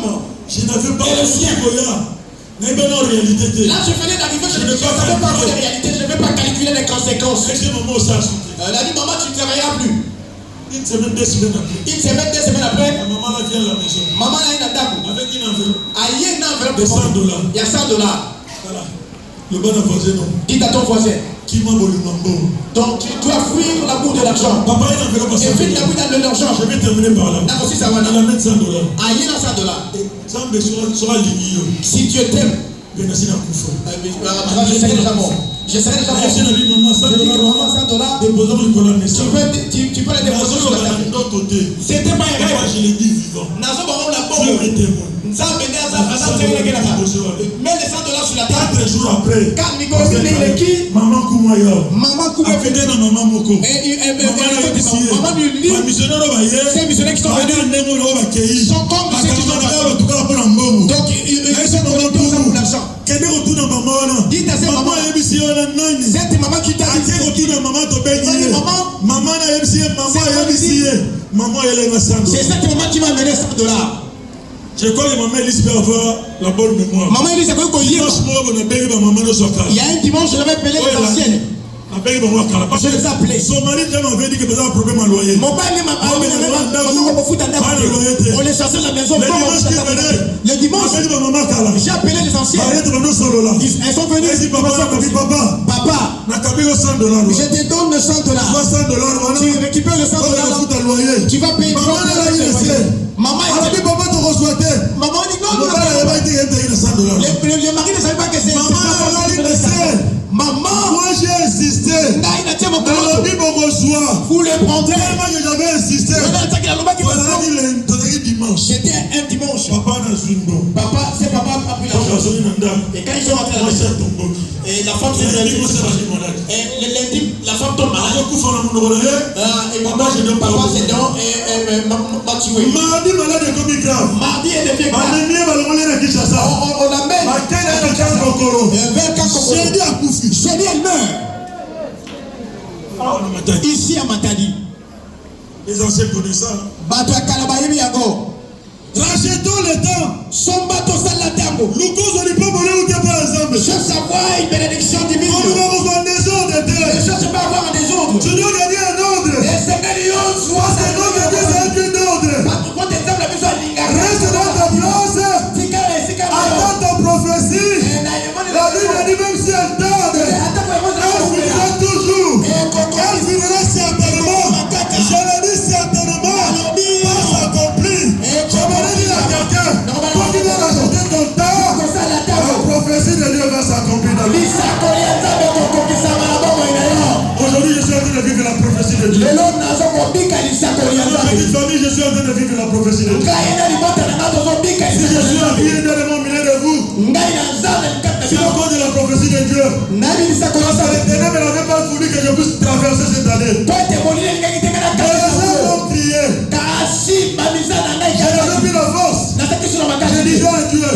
Speaker 1: Je n'avais pas le sien. Là, je
Speaker 3: venais d'arriver, je ne savais pas de réalité, je ne vais pas calculer les conséquences. Elle a dit, maman, tu ne travailleras plus.
Speaker 1: Une semaine, 2 semaines après.
Speaker 3: Une semaine, 2 semaines après.
Speaker 1: Maman vient à la maison.
Speaker 3: Maman a une enveloppe.
Speaker 1: Avec une enveloppe.
Speaker 3: Il y a une enveloppe
Speaker 1: de $100.
Speaker 3: Il y a $100.
Speaker 1: Voilà. Le bon voisin, non.
Speaker 3: Dites à ton voisin.
Speaker 1: Qui m'a volé mon bon.
Speaker 3: Donc tu dois fuir la boue de l'argent.
Speaker 1: Papa, il a enveloppe à $100.
Speaker 3: Et fuis la boue de l'argent.
Speaker 1: Je vais terminer par là.
Speaker 3: Là aussi, ça va.
Speaker 1: Il amène $100.
Speaker 3: Il y a $100.
Speaker 1: Ça me sera lié.
Speaker 3: Si Dieu t'aime.
Speaker 1: Je
Speaker 3: serai déjà mort. Je serai déjà mort.
Speaker 1: Je dit, maman, $100. Déposons le colonne.
Speaker 3: Tu peux les déposer sur la table. C'était pas un rêve.
Speaker 1: Je l'ai dit vivant. Dieu est témoin.
Speaker 3: Mets les $100 sur la table.
Speaker 1: 4 jours après.
Speaker 3: Quand Nicolas est qui?
Speaker 1: Maman Koumayo.
Speaker 3: Maman Koumayo.
Speaker 1: Affiné dans maman Moko.
Speaker 3: Maman lui dit. Ces missionnaires qui sont venus. Ils sont comme ceux qui sont venus. Donc ils sont venus pour l'argent. Dites à ces mamans. Cette maman qui t'a dit. C'est cette maman qui m'a amené $100.
Speaker 1: Je crois que maman Elise peut avoir la bonne mémoire.
Speaker 3: Maman Elise, c'est quoi qu'on y est? Il y a un dimanche, je l'avais appelé les anciennes. Je les ai appelés.
Speaker 1: Son mari m'avait dit que vous avez un problème à loyer.
Speaker 3: Mon père m'a on les chassait de la maison. Le dimanche, j'ai appelé les anciennes. Elles sont venues. Papa, je te donne le $100. Tu récupères le $100. Tu vas payer. Maman,
Speaker 1: papa te reçoitait.
Speaker 3: Maman dit non.
Speaker 1: Le
Speaker 3: mari ne savait pas que c'est. Maman,
Speaker 1: moi j'ai insisté. Dans Bible reçoit.
Speaker 3: Vous le prendrez.
Speaker 1: J'avais insisté. Dimanche.
Speaker 3: C'était un dimanche.
Speaker 1: Papa,
Speaker 3: c'est papa a pris l'argent. Et quand ils sont rentrés là-bas, et la femme s'est réveillée. Et le lundi, la femme tombe malade. Et papa s'est donc m'a tué.
Speaker 1: Mardi, malade est comme grave.
Speaker 3: Mardi, elle devient grave. On l'amène.
Speaker 1: J'ai dit à Koufi.
Speaker 3: J'ai dit, elle meurt. Ici à Matadi.
Speaker 1: Les anciens connaissants. Rachetons le temps.
Speaker 3: Son bateau ça la table.
Speaker 1: Je
Speaker 3: savoir une bénédiction divine.
Speaker 1: On va avoir un désordre de terre.
Speaker 3: Les choses ne pas avoir un désordre.
Speaker 1: Tu dois gagner un ordre.
Speaker 3: Et c'est millions soit
Speaker 1: c'est donc gagner un ordre. Reste dans ta place. Attends ta prophétie. La Bible dit même si elle tarde, elle finira toujours. Elle finira certainement. Je l'ai dit certainement. Pas accompli. Je m'en dit à quelqu'un. Toi qui vas racheter ton temps, la prophétie de Dieu va s'accomplir dans le monde. Aujourd'hui, je suis en train de vivre la prophétie de Dieu. Ma petite famille, je suis en train de vivre la prophétie de Dieu. Si je suis habillé dans le monde milieu de vous, c'est à cause de la prophétie de Dieu. Parce que l'Éternel ne l'avait pas voulu que je puisse traverser cette année. Les gens ont prié. Je n'avais plus la force. Je disais à Dieu,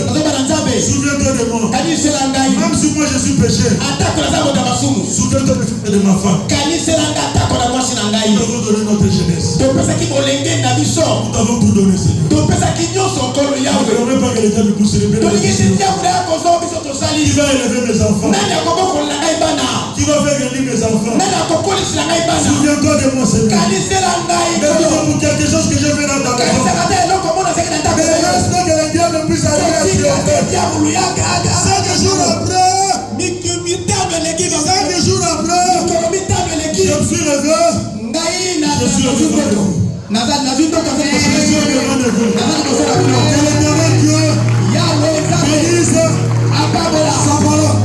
Speaker 1: souviens-toi de moi. Même si moi je suis péché, souviens-toi de ma femme. Nous avons donné notre jeunesse. Nous avons tout donné, Seigneur. Je ne voudrais pas que l'État me pousse les bénédictions. Qui va élever mes enfants? Qui va faire gagner mes enfants? Souviens-toi de moi, Seigneur. Merci pour quelque chose que j'ai fait dans ta maison. Mais reste que le diable puisse arriver à triompher. 5 jours après, 5 jours après, je me suis levé. Je suis levé. Que l'éternel Dieu bénisse sa parole.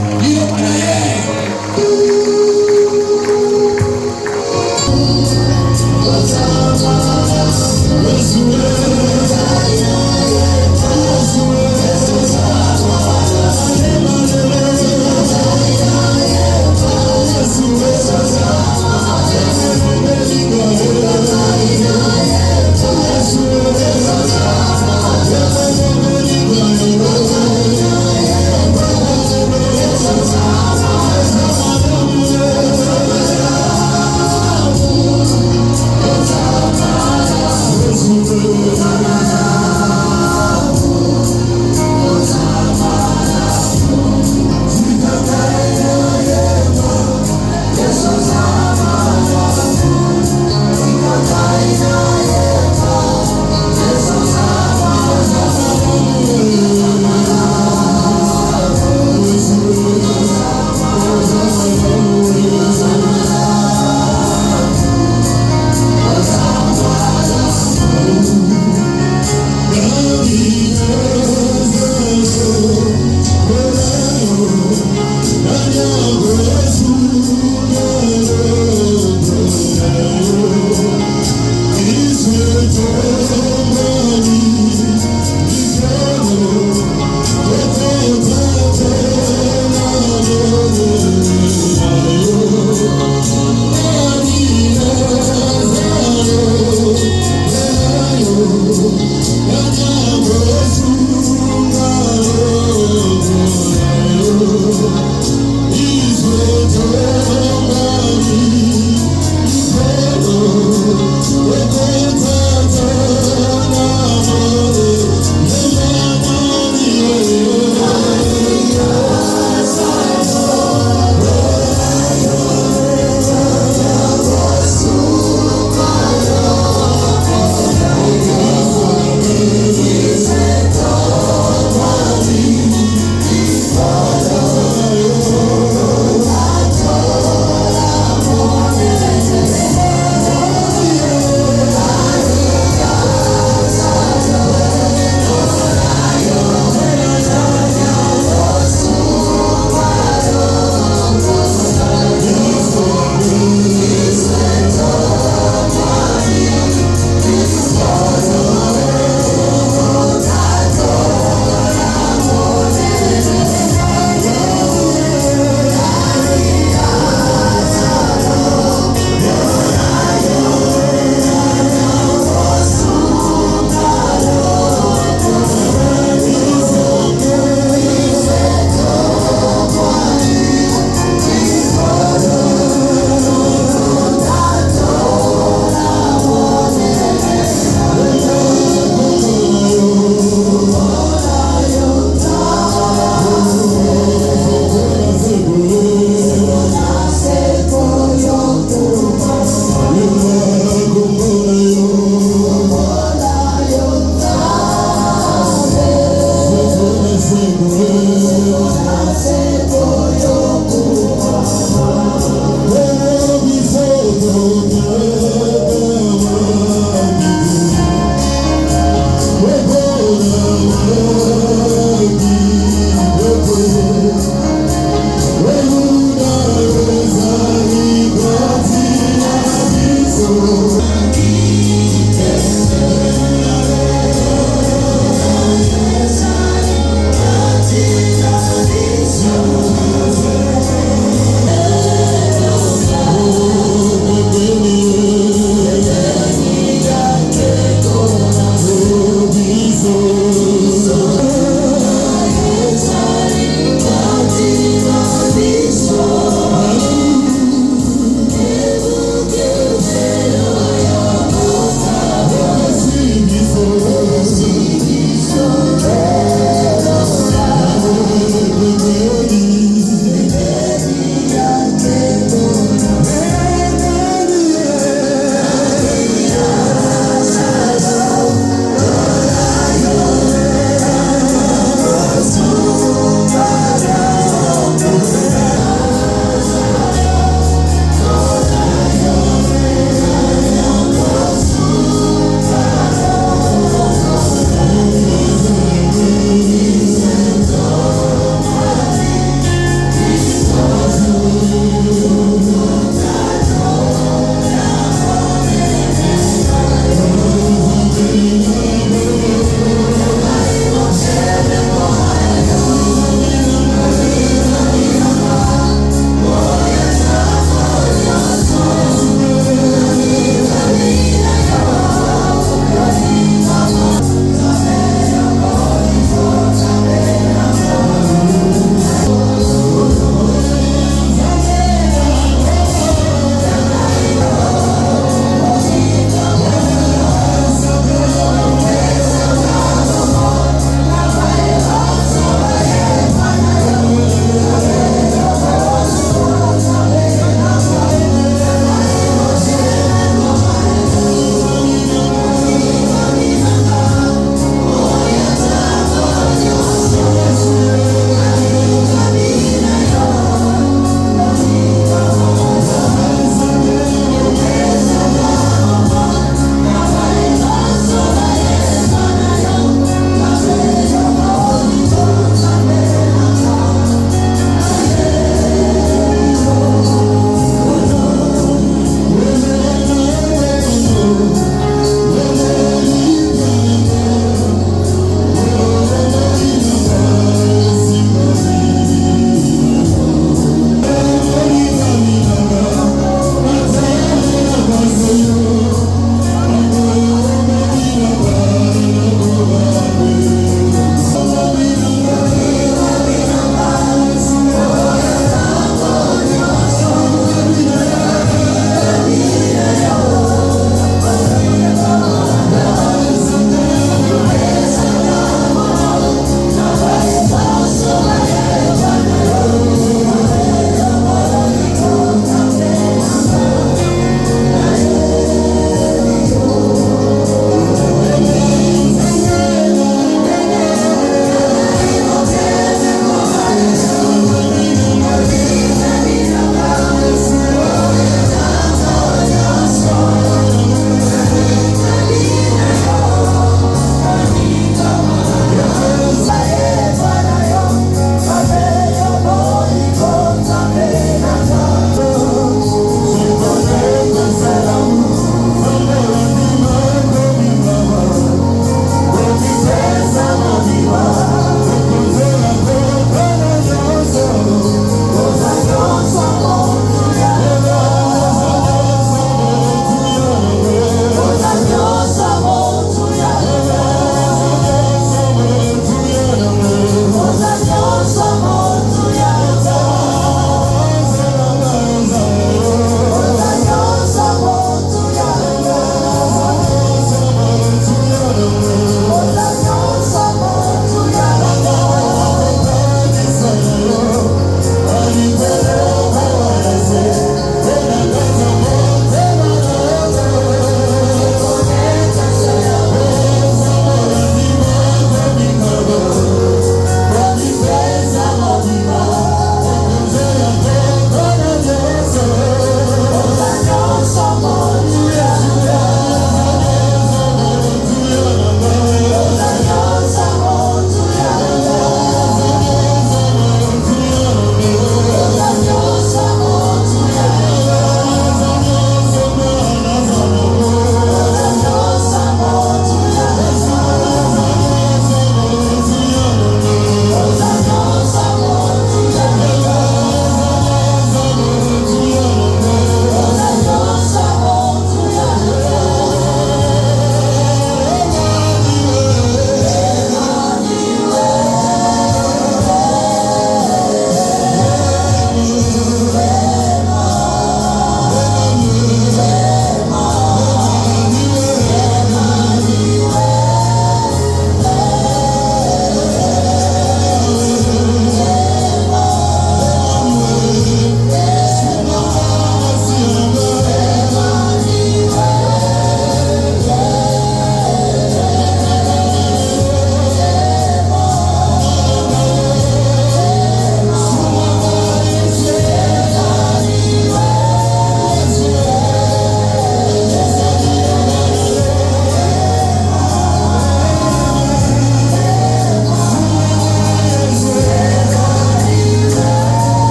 Speaker 1: Yes,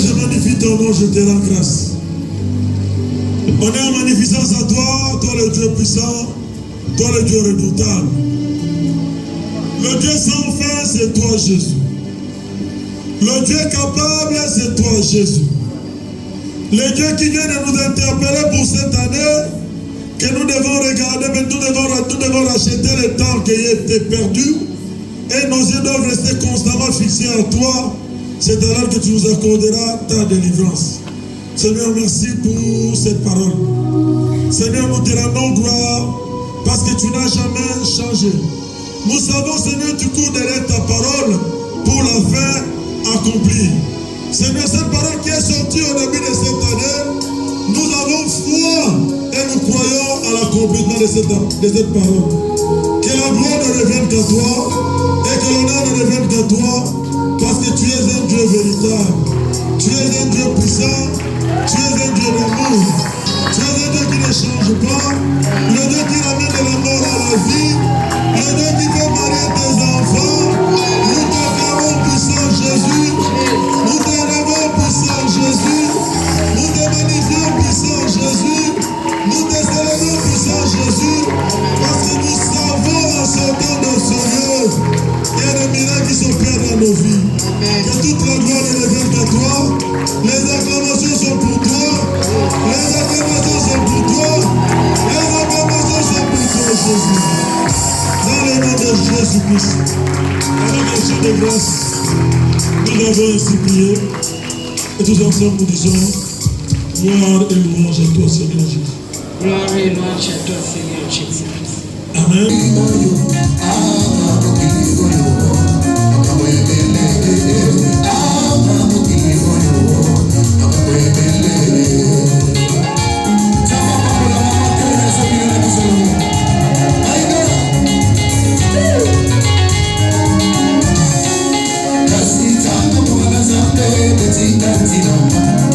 Speaker 1: je magnifie ton nom, je te rends grâce. On est en magnificence à toi, toi le Dieu puissant, toi le Dieu redoutable. Le Dieu sans fin, c'est toi Jésus. Le Dieu capable, c'est toi Jésus. Le Dieu qui vient de nous interpeller pour cette année, que nous devons regarder, mais nous devons racheter le temps qui a été perdu. Et nos yeux doivent rester constamment fixés à toi. C'est alors que tu nous accorderas ta délivrance. Seigneur, merci pour cette parole. Seigneur, nous te rendons gloire parce que tu n'as jamais changé. Nous savons, Seigneur, tu cours derrière ta parole pour la faire accomplir. Seigneur, cette parole qui est sortie au début de cette année, nous avons foi et nous croyons à l'accomplissement de cette parole. Que la gloire ne revienne qu'à toi et que l'honneur ne revienne qu'à toi parce que tu es un Dieu véritable. Tu es un Dieu puissant. Tu es un Dieu d'amour. Tu es un Dieu qui ne change pas. Le Dieu qui ramène de la mort à la vie. Le Dieu qui fait marier tes enfants. Nous t'acclamons puissant Jésus. Nous t'élevons puissant Jésus. Nous te magnifions puissant Jésus. Nous te célébrons puissant Jésus. Parce que nous savons en ce temps de ce lieu qu'il y a des miracles qui s'opèrent dans nos vies. Que toute la gloire ne revienne qu'à toi. Les acclamations sont pour toi. Les acclamations sont pour toi. Les acclamations sont pour toi, Jésus. Dans le nom de Jésus-Christ, avec un chant de grâce, nous avons ainsi prié. Et tous ensemble nous disons gloire et louange à toi, Seigneur Jésus.
Speaker 5: Gloire et louange à toi, Seigneur Jésus-Christ.
Speaker 1: Amen.
Speaker 6: Tino